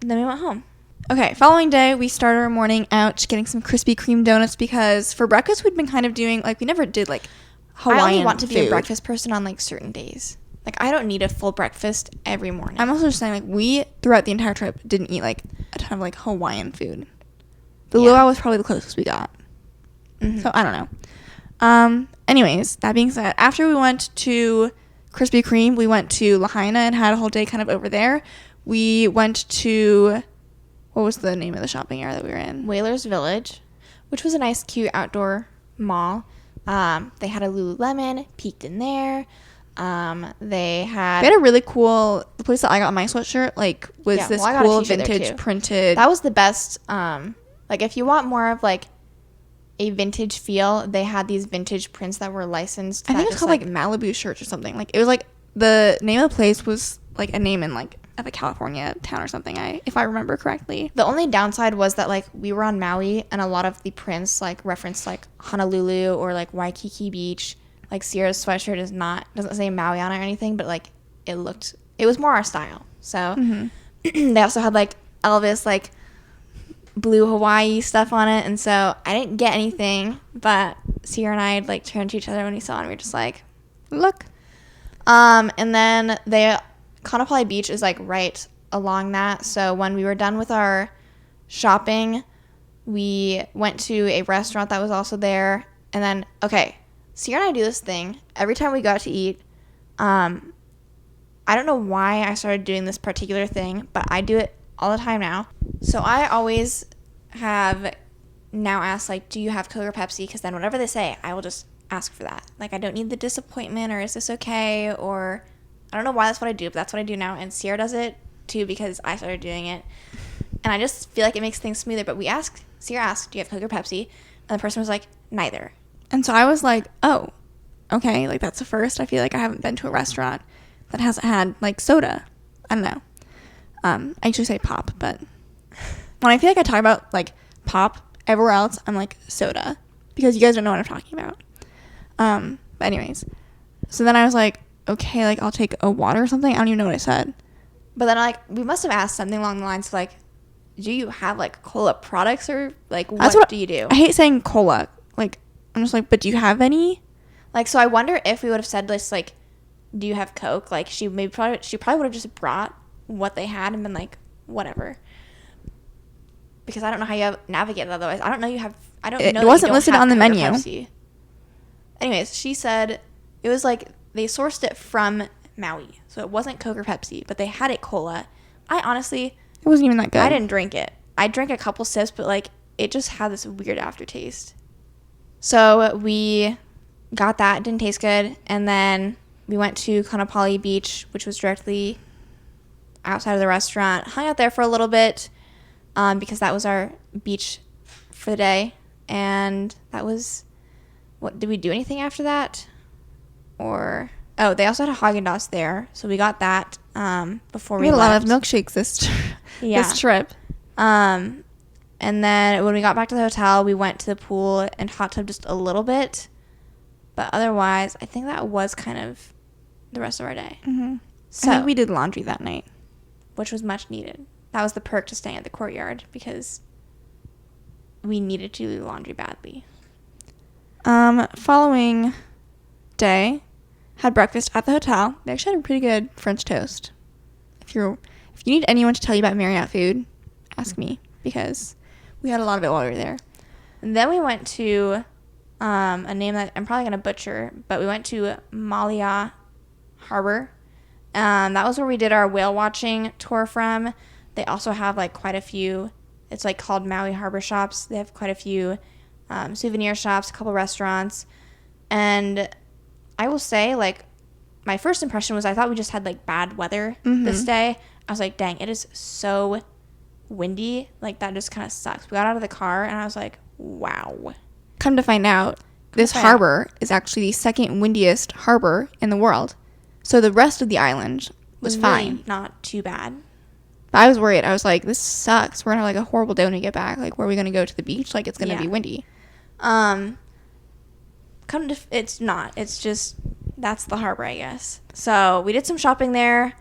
Then we went home.
Okay, following day, we started our morning out getting some Krispy Kreme donuts because for breakfast we'd been kind of doing, like, we never did, like, Hawaiian
I only want to be
food.
a breakfast person on, like, certain days. Like, I don't need a full breakfast every morning.
I'm also just saying, like, we, throughout the entire trip, didn't eat, like, a ton of, like, Hawaiian food. The luau was probably the closest we got. So I don't know. Anyways, that being said, after we went to Krispy Kreme, we went to Lahaina and had a whole day kind of over there. We went to, what was the name of the shopping area that we were in?
Whalers Village, which was a nice, cute outdoor mall. They had a Lululemon, peeked in there. They had
a really cool, the place that I got my sweatshirt, like, was this
I got a
cool
t-shirt there,
vintage
too.
printed.
That was the best. Like, if you want more of, like, a vintage feel, they had these vintage prints that were licensed.
I think it's called, like, Malibu shirts or something. Like, it was, like, the name of the place was, like, a name in, like, of a California town or something, if I remember correctly.
The only downside was that, like, we were on Maui, and a lot of the prints, like, referenced, like, Honolulu or, like, Waikiki Beach. Like, Ciera's sweatshirt doesn't say Maui on it or anything, but, like, it was more our style. So, they also had, like, Elvis, like, blue Hawaii stuff on it, and so I didn't get anything, but Ciera and I, like, turned to each other when we saw it, and we were just like,
look.
And then Kaanapali Beach is, like, right along that, so when we were done with our shopping, we went to a restaurant that was also there, and then, okay, Ciera and I do this thing every time we go out to eat. I don't know why I started doing this particular thing, but I do it all the time now. So I always have now asked, like, do you have Coke or Pepsi? Because then whatever they say, I will just ask for that. Like, I don't need the disappointment, or is this okay? Or I don't know why that's what I do, but that's what I do now. And Ciera does it too because I started doing it. And I just feel like it makes things smoother. But Ciera asked, do you have Coke or Pepsi? And the person was like, neither.
And so I was like, oh, okay, like, that's the first. I feel like I haven't been to a restaurant that hasn't had, like, soda. I don't know. I usually say pop, but when I feel like I talk about, like, pop everywhere else, I'm like, soda, because you guys don't know what I'm talking about. But anyways, so then I was like, okay, like, I'll take a water or something. I don't even know what I said.
But then, like, we must have asked something along the lines of, like, do you have, like, cola products, or, like, what do you do?
I hate saying cola. Like, I'm just like, but do you have any?
Like, so I wonder if we would have said this, like, do you have Coke? Like, she probably would have just brought what they had and been like, whatever. Because I don't know how you navigate it otherwise. I don't know
It wasn't listed on the menu.
Pepsi. Anyways, she said it was like they sourced it from Maui. So it wasn't Coke or Pepsi, but they had it cola. I honestly...
It wasn't even that good.
I didn't drink it. I drank a couple sips, but, like, it just had this weird aftertaste. So we got that. It didn't taste good. And then we went to Kaanapali Beach, which was directly outside of the restaurant. Hung out there for a little bit because that was our beach for the day. And that was... What, did we do anything after that? Or... Oh, they also had a Haagen-Dazs there. So we got that before we
had
left.
a lot of milkshakes this trip.
And then when we got back to the hotel, we went to the pool and hot tub just a little bit. But otherwise, I think that was kind of the rest of our day.
Mm-hmm.
So,
I think we did laundry that night.
Which was much needed. That was the perk to staying at the Courtyard because we needed to do laundry badly.
Following day, had breakfast at the hotel. They actually had a pretty good French toast. If you need anyone to tell you about Marriott food, ask me, because we had a lot of it while we were there.
And then we went to a name that I'm probably going to butcher, but we went to Maui Harbor. That was where we did our whale watching tour from. They also have, like, quite a few, it's, like, called Maui Harbor Shops. They have quite a few souvenir shops, a couple restaurants. And I will say, like, my first impression was I thought we just had, like, bad weather this day. I was like, dang, it is so windy. Like, that just kind of sucks. We got out of the car, and I was like, wow.
Come to find out, this harbor is actually the second windiest harbor in the world. So the rest of the island was fine.
Really not too bad.
But I was worried. I was like, this sucks. We're going to have, like, a horrible day when we get back. Like, where are we going to go to the beach? Like, it's going to be windy.
It's not. It's just, that's the harbor, I guess. So we did some shopping there.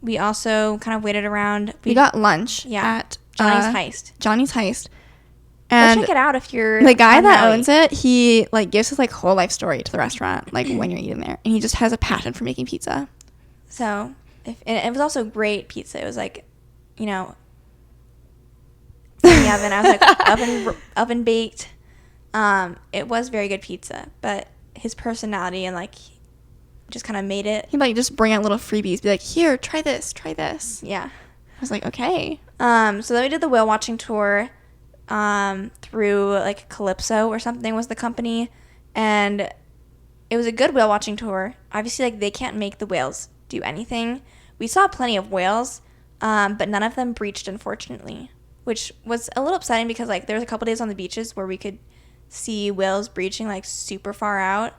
We also kind of waited around.
We got lunch at
Johnny's Heist.
And
go check it out if you're
the guy that owns it. He, like, gives his, like, whole life story to the restaurant, like, when you're eating there, and he just has a passion for making pizza.
So and it was also great pizza. It was, like, you know, the oven. I was like oven baked. It was very good pizza, but his personality and like just kind of made it.
He'd like just bring out little freebies, be like, here, try this.
Yeah.
I was like, okay.
So then we did the whale watching tour through like Calypso or something was the company, and it was a good whale watching tour. Obviously, like they can't make the whales do anything. We saw plenty of whales, but none of them breached, unfortunately, which was a little upsetting because like there was a couple days on the beaches where we could see whales breaching like super far out.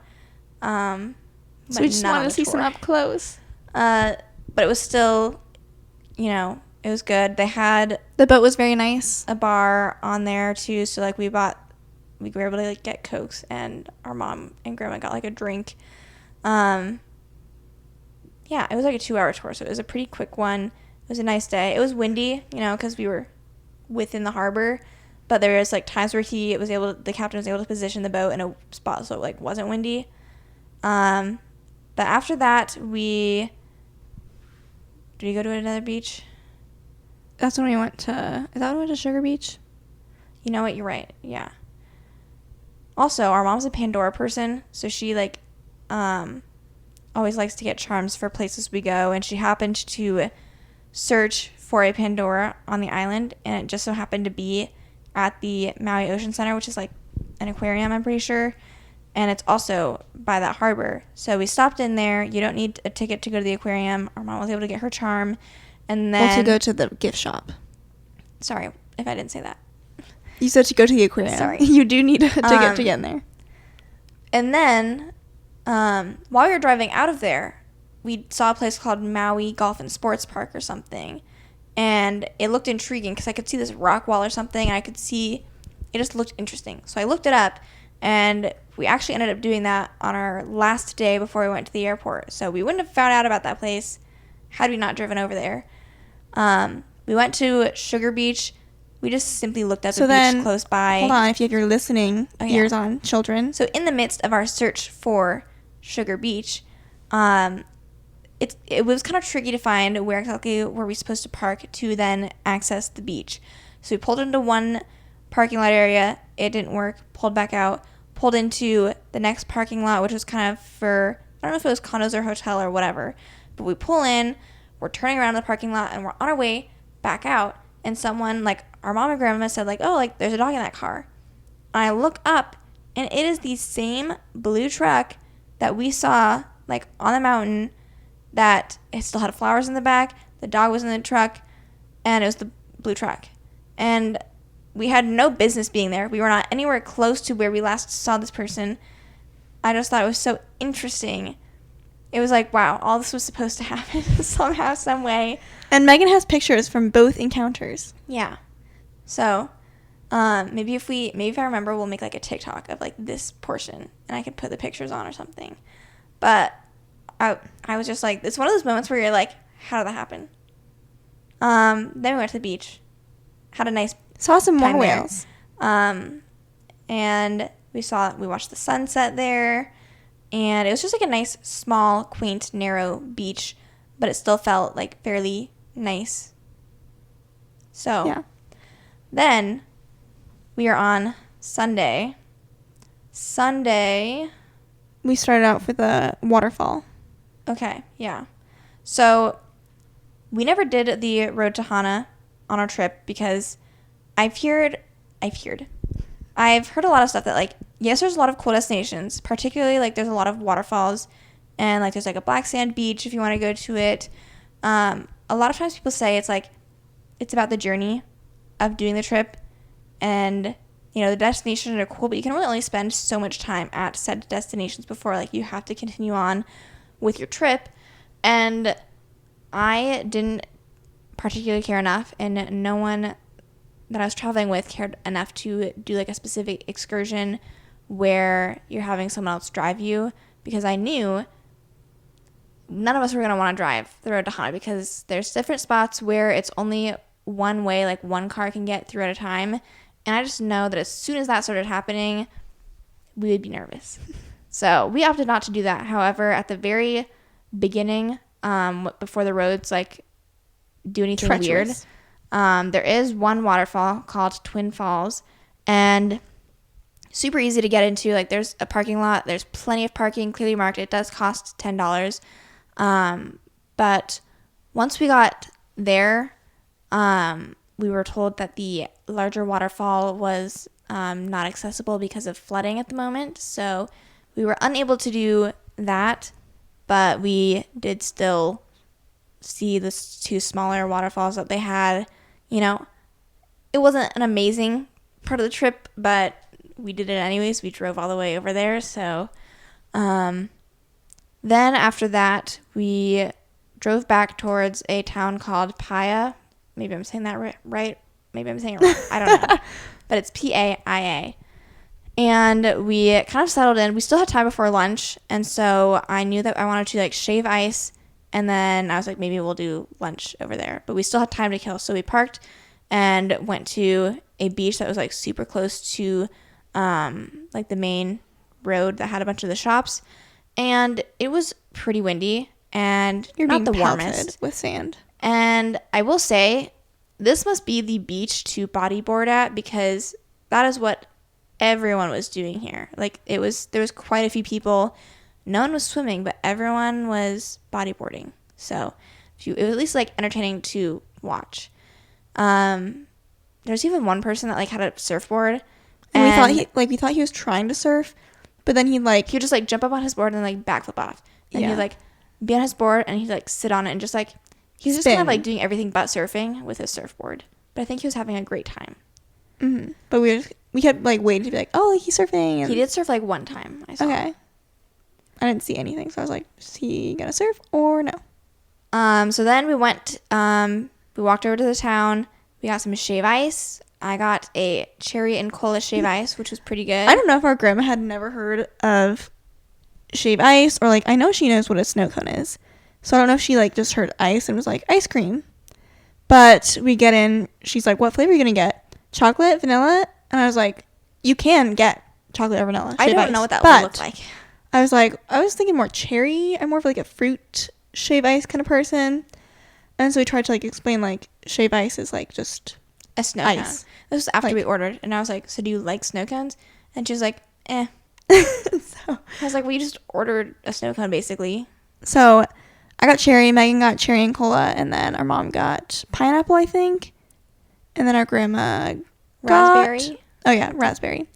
So we just wanted to see some up close.
But it was still, it was good. They had
the boat was very nice.
A bar on there too, so like we were able to like get Cokes, and our mom and grandma got like a drink. Yeah, it was like a 2-hour tour, so it was a pretty quick one. It was a nice day. It was windy, because we were within the harbor, but there was like times where the captain was able to position the boat in a spot so it like wasn't windy. But after that, did we go to another beach?
That's when we went to, is that when we went to Sugar Beach?
You know what? You're right. Yeah. Also, our mom's a Pandora person, so she like, always likes to get charms for places we go, and she happened to search for a Pandora on the island, and it just so happened to be at the Maui Ocean Center, which is like an aquarium, I'm pretty sure. And it's also by that harbor. So we stopped in there. You don't need a ticket to go to the aquarium. Our mom was able to get her charm. And then...
Or to go to the gift shop.
Sorry if I didn't say that.
You said to go to the aquarium.
Sorry.
You do need a ticket to get in there.
And then, while we were driving out of there, we saw a place called Maui Golf and Sports Park or something. And it looked intriguing because I could see this rock wall or something. And I could see... It just looked interesting. So I looked it up. And we actually ended up doing that on our last day before we went to the airport. So we wouldn't have found out about that place had we not driven over there. We went to Sugar Beach. We just simply looked at the beach close by.
Hold on, if you have your listening ears on, children.
So in the midst of our search for Sugar Beach, it was kind of tricky to find where exactly were we supposed to park to then access the beach. So we pulled into one parking lot area. It didn't work. Pulled back out. Pulled into the next parking lot, which was kind of for, I don't know if it was condos or hotel or whatever. But we pull in. We're turning around the parking lot, and we're on our way back out. And someone, like, our mom and grandma said, like, oh, like, there's a dog in that car. And I look up, and it is the same blue truck that we saw, like, on the mountain, that it still had flowers in the back. The dog was in the truck, and it was the blue truck. And we had no business being there. We were not anywhere close to where we last saw this person. I just thought it was so interesting. It was like, wow, all this was supposed to happen somehow, some way.
And Megan has pictures from both encounters.
Yeah. So, maybe if I remember, we'll make like a TikTok of like this portion, and I could put the pictures on or something. But I was just like, it's one of those moments where you're like, how did that happen? Then we went to the beach, had a nice
saw some more whales,
and we watched the sunset there, and it was just like a nice, small, quaint, narrow beach, but it still felt like fairly nice. So,
yeah.
Then we are on Sunday.
We started out with a waterfall.
Okay, yeah. So we never did the road to Hana on our trip because I've heard a lot of stuff that, like, yes, there's a lot of cool destinations, particularly, like, there's a lot of waterfalls, and, like, there's, like, a black sand beach if you want to go to it. A lot of times people say it's, like, it's about the journey of doing the trip, and, the destinations are cool, but you can really only spend so much time at said destinations before, like, you have to continue on with your trip, and I didn't particularly care enough, and no one that I was traveling with cared enough to do like a specific excursion where you're having someone else drive you, because I knew none of us were going to want to drive the road to Hana because there's different spots where it's only one way, like one car can get through at a time, and I just know that as soon as that started happening, we would be nervous. So we opted not to do that. However, at the very beginning, before the roads like do anything
treacherous.
There is one waterfall called Twin Falls, and super easy to get into. Like, there's a parking lot. There's plenty of parking, clearly marked. It does cost $10. But once we got there, we were told that the larger waterfall was not accessible because of flooding at the moment. So we were unable to do that, but we did still see the two smaller waterfalls that they had. You know, it wasn't an amazing part of the trip, but we did it anyways. We drove all the way over there. So then after that, we drove back towards a town called Paia. Maybe I'm saying that right. Maybe I'm saying it wrong. I don't know. But it's Paia. And we kind of settled in. We still had time before lunch. And so I knew that I wanted to like shave ice. And then I was like, maybe we'll do lunch over there. But we still had time to kill. So we parked and went to a beach that was like super close to like the main road that had a bunch of the shops. And it was pretty windy and
You're
not
being
the
pelted
warmest
with sand.
And I will say, this must be the beach to bodyboard at, because that is what everyone was doing here. Like, there was quite a few people. No one was swimming, but everyone was bodyboarding. So it was at least like entertaining to watch. There's even one person that like had a surfboard,
and we thought he was trying to surf, but then he would
just like jump up on his board and like backflip off. And he'd like be on his board and he'd like sit on it and just like he's just kind of like doing everything but surfing with his surfboard. But I think he was having a great time.
Mm-hmm. But we kept like waiting to be like, oh, like, he's surfing. And
he did surf like one time. I saw.
Okay. I didn't see anything, so I was like, is he gonna surf or no?
So then we went. We walked over to the town. We got some shave ice. I got a cherry and cola shave ice, which was pretty good.
I don't know if our grandma had never heard of shave ice, or like I know she knows what a snow cone is. So I don't know if she like just heard ice and was like ice cream. But we get in. She's like, "What flavor are you gonna get? Chocolate, vanilla?" And I was like, "You can get chocolate or vanilla."
I don't know what that would look like.
I was like, I was thinking more cherry. I'm more of like a fruit shave ice kind of person. And so we tried to like explain like shave ice is like just
a snow
ice.
Cone. This was after we ordered, and I was like, "So do you like snow cones?" And she was like, "Eh."
So
I was like, "Well, you just ordered a snow cone, basically."
So I got cherry, Megan got cherry and cola, and then our mom got pineapple, I think. And then our grandma got
raspberry.
Oh yeah, raspberry.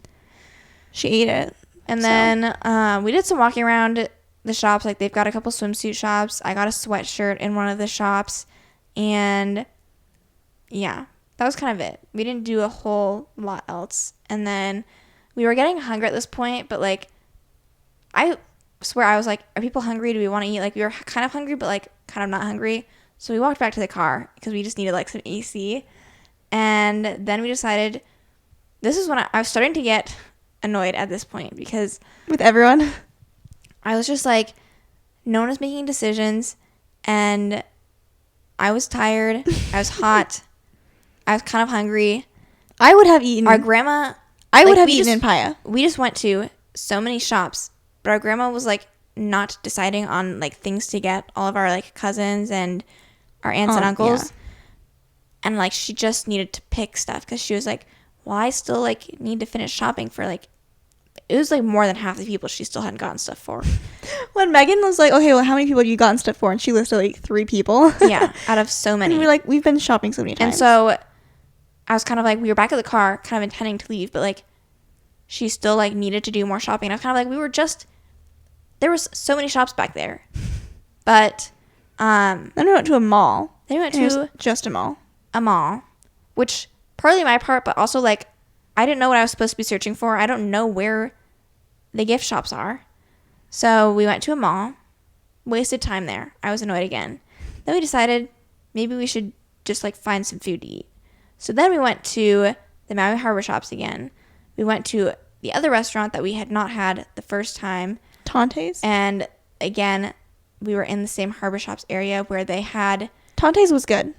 She ate it.
And then we did some walking around the shops. Like, they've got a couple swimsuit shops. I got a sweatshirt in one of the shops. And yeah, that was kind of it. We didn't do a whole lot else. And then we were getting hungry at this point. But, like, I swear I was like, are people hungry? Do we want to eat? Like, we were kind of hungry, but, like, kind of not hungry. So we walked back to the car because we just needed, like, some AC. And then we decided, this is when I was starting to get annoyed at this point, because
with everyone
I was just like, no one is making decisions, and I was tired. I was hot. I was kind of hungry.
I would have eaten.
Our grandma,
I would have eaten in Paia.
We just went to so many shops, but our grandma was like not deciding on like things to get all of our like cousins and our aunts and uncles. Yeah. And like she just needed to pick stuff because she was like, well, I still like need to finish shopping for like, it was like more than half the people she still hadn't gotten stuff for.
When Megan was like, okay, well, how many people have you gotten stuff for? And she listed like 3 people.
Yeah, out of so many.
And we're like, we've been shopping so many times.
And so I was kind of like, we were back at the car, kind of intending to leave, but like she still like needed to do more shopping. And I was kind of like, there was so many shops back there. But
then we went to a mall.
Then we went to
just a mall.
A mall, which partly my part, but also like I didn't know what I was supposed to be searching for. I don't know where the gift shops are. So we went to a mall, wasted time there. I was annoyed again. Then we decided maybe we should just like find some food to eat. So then we went to the Maui Harbor shops again. We went to the other restaurant that we had not had the first time.
Tante's.
And again, we were in the same harbor shops area where they had...
Tante's was good.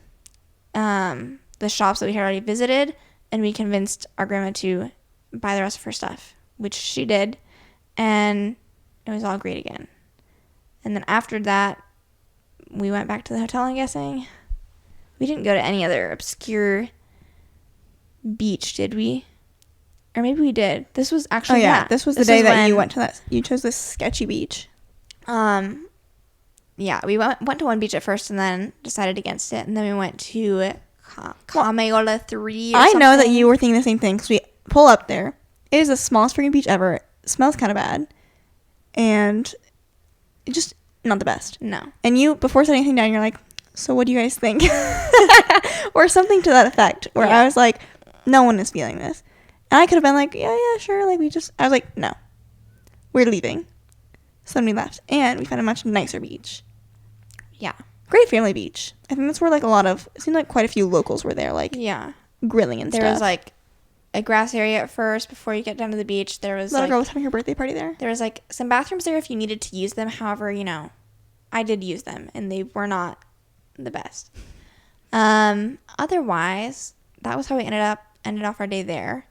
The shops that we had already visited, and we convinced our grandma to buy the rest of her stuff, which she did, and it was all great again. And then after that, we went back to the hotel, I'm guessing. we didn't go to any other obscure beach, did we? Or maybe we did. This was actually
This was the day that you went to that. You chose this sketchy beach.
Yeah, we went to one beach at first and then decided against it, and then we went to Kameola 3 or
I know that
something.
you were thinking the same thing because we pull up there. It is the smallest freaking beach ever. It smells kind of bad, and it just not the best.
No.
And you, before setting anything down, you're like, "So what do you guys think?" or something to that effect. Where I was like, "No one is feeling this," and I could have been like, "Yeah, sure." Like I was like, "No, we're leaving." So then we left, and we found a much nicer beach.
Yeah.
Great family beach. I think that's where like it seemed like quite a few locals were there, like grilling and stuff.
There was like a grass area at first before you get down to the beach. There was
little girl was having her birthday party there.
There was like some bathrooms there if you needed to use them. However, I did use them and they were not the best. Otherwise, that was how we ended off our day there.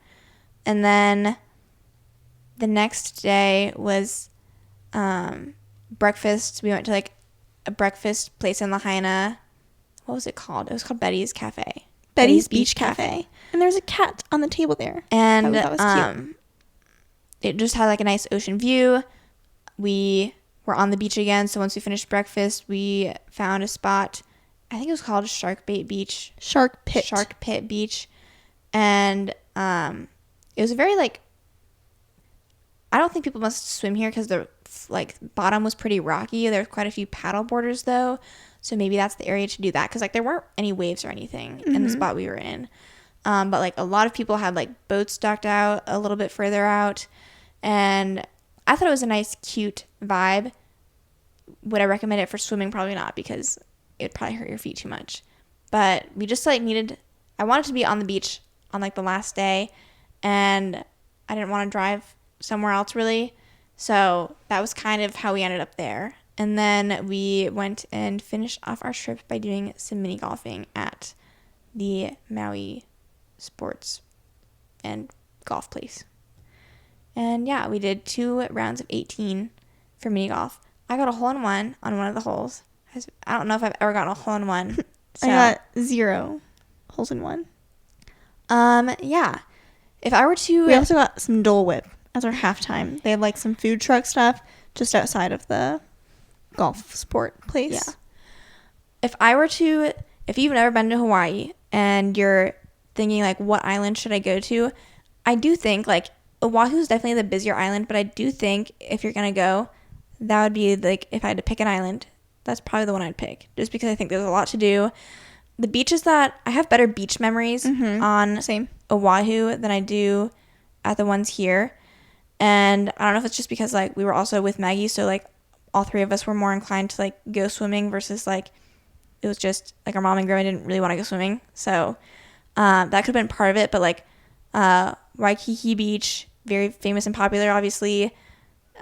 And then the next day was breakfast. We went to like a breakfast place in Lahaina. What was it called? It was called Betty's Cafe.
Betty's Beach Cafe. And there's a cat on the table there.
And
that was cute.
It just had like a nice ocean view. We were on the beach again, so once we finished breakfast, we found a spot. I think it was called Shark Pit Beach.
Shark Pit
Beach. And it was very like, I don't think people must swim here because the like bottom was pretty rocky. There were quite a few paddle boarders though, so maybe that's the area to do that because like there weren't any waves or anything in the spot we were in. But like a lot of people had like boats docked out a little bit further out, and I thought it was a nice, cute vibe. Would I recommend it for swimming? Probably not, because it would probably hurt your feet too much. But we just like I wanted to be on the beach on like the last day, and I didn't want to drive somewhere else really. So that was kind of how we ended up there. And then we went and finished off our trip by doing some mini golfing at the Maui sports and golf place. And yeah, we did 2 rounds of 18 for mini golf. I got a hole-in-one on one of the holes. I don't know if I've ever gotten a hole-in-one. So.
I got 0 holes in one.
Yeah. If I were to...
We also got some Dole Whip as our halftime. They had like some food truck stuff just outside of the golf sport place.
Yeah. If you've never been to Hawaii and you're thinking like, what island should I go to? I do think like Oahu is definitely the busier island, but I do think if you're going to go, that would be like, if I had to pick an island, that's probably the one I'd pick, just because I think there's a lot to do. The beaches that I have better beach memories on Oahu than I do at the ones here. And I don't know if it's just because like we were also with Maggie, so like all 3 of us were more inclined to like go swimming versus like it was just like our mom and grandma didn't really want to go swimming. So that could have been part of it. But like Waikiki Beach, very famous and popular, obviously.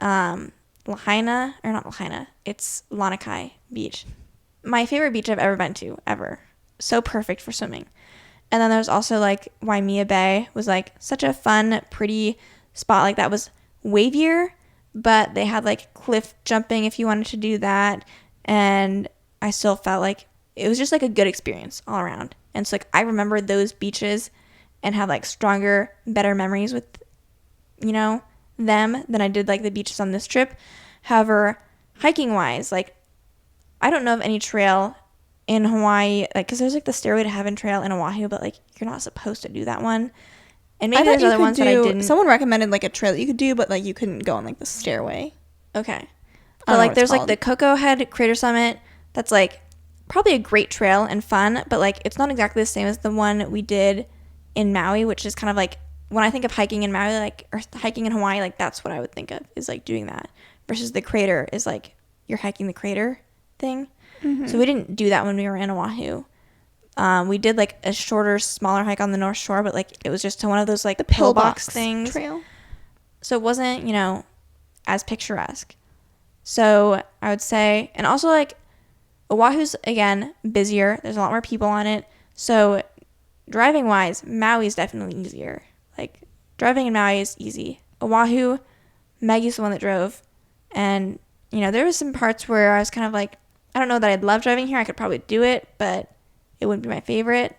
Lahaina, or not Lahaina, it's Lanikai Beach. My favorite beach I've ever been to, ever. So perfect for swimming. And then there's also like Waimea Bay was like such a fun, pretty spot. Like that was wavier, but they had like cliff jumping if you wanted to do that. And I still felt like it was just like a good experience all around. And so like I remember those beaches and have like stronger, better memories with, them than I did like the beaches on this trip. However, hiking wise, like I don't know of any trail in Hawaii, like because there's like the Stairway to Heaven trail in Oahu, but like you're not supposed to do that one. And maybe there's other ones that I didn't.
Someone recommended like a trail that you could do, but like you couldn't go on like the stairway.
Okay. But like there's like the Cocoa Head Crater Summit that's like probably a great trail and fun, but like it's not exactly the same as the one we did in Maui, which is kind of like when I think of hiking in Maui, like, or hiking in Hawaii, like that's what I would think of is like doing that, versus the crater is like you're hiking the crater thing. So we didn't do that when we were in Oahu. We did like a shorter, smaller hike on the North Shore, but like it was just to one of those like the pillbox things.
Trail.
So it wasn't, as picturesque. So I would say, and also like Oahu's again busier. There's a lot more people on it. So driving wise, Maui's definitely easier. Like driving in Maui is easy. Oahu, Maggie's the one that drove, and there was some parts where I was kind of like, I don't know that I'd love driving here. I could probably do it, but it wouldn't be my favorite.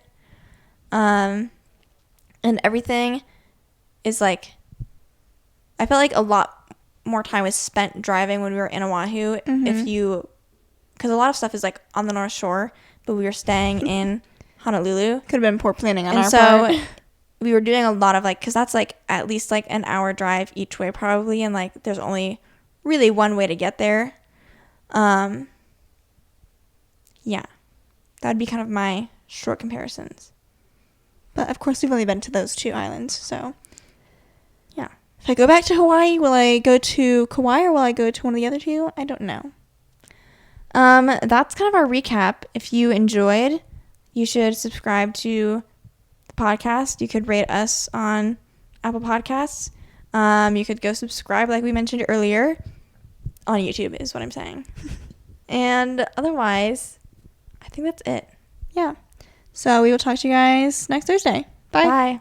And everything is like, I felt like a lot more time was spent driving when we were in Oahu.
Mm-hmm.
Because a lot of stuff is like on the North Shore, but we were staying in Honolulu.
Could have been poor planning on
And
our
so
part.
we were doing a lot of like, because that's like at least like an hour drive each way probably, and like there's only really one way to get there. Yeah, that would be kind of my short comparisons.
But of course, we've only been to those 2 islands, so
Yeah.
if I go back to Hawaii, will I go to Kauai or will I go to one of the other 2? I don't know.
That's kind of our recap. If you enjoyed, you should subscribe to the podcast. You could rate us on Apple Podcasts. You could go subscribe, like we mentioned earlier, on YouTube is what I'm saying. And otherwise, I think that's it.
Yeah. So we will talk to you guys next Thursday. Bye.
Bye.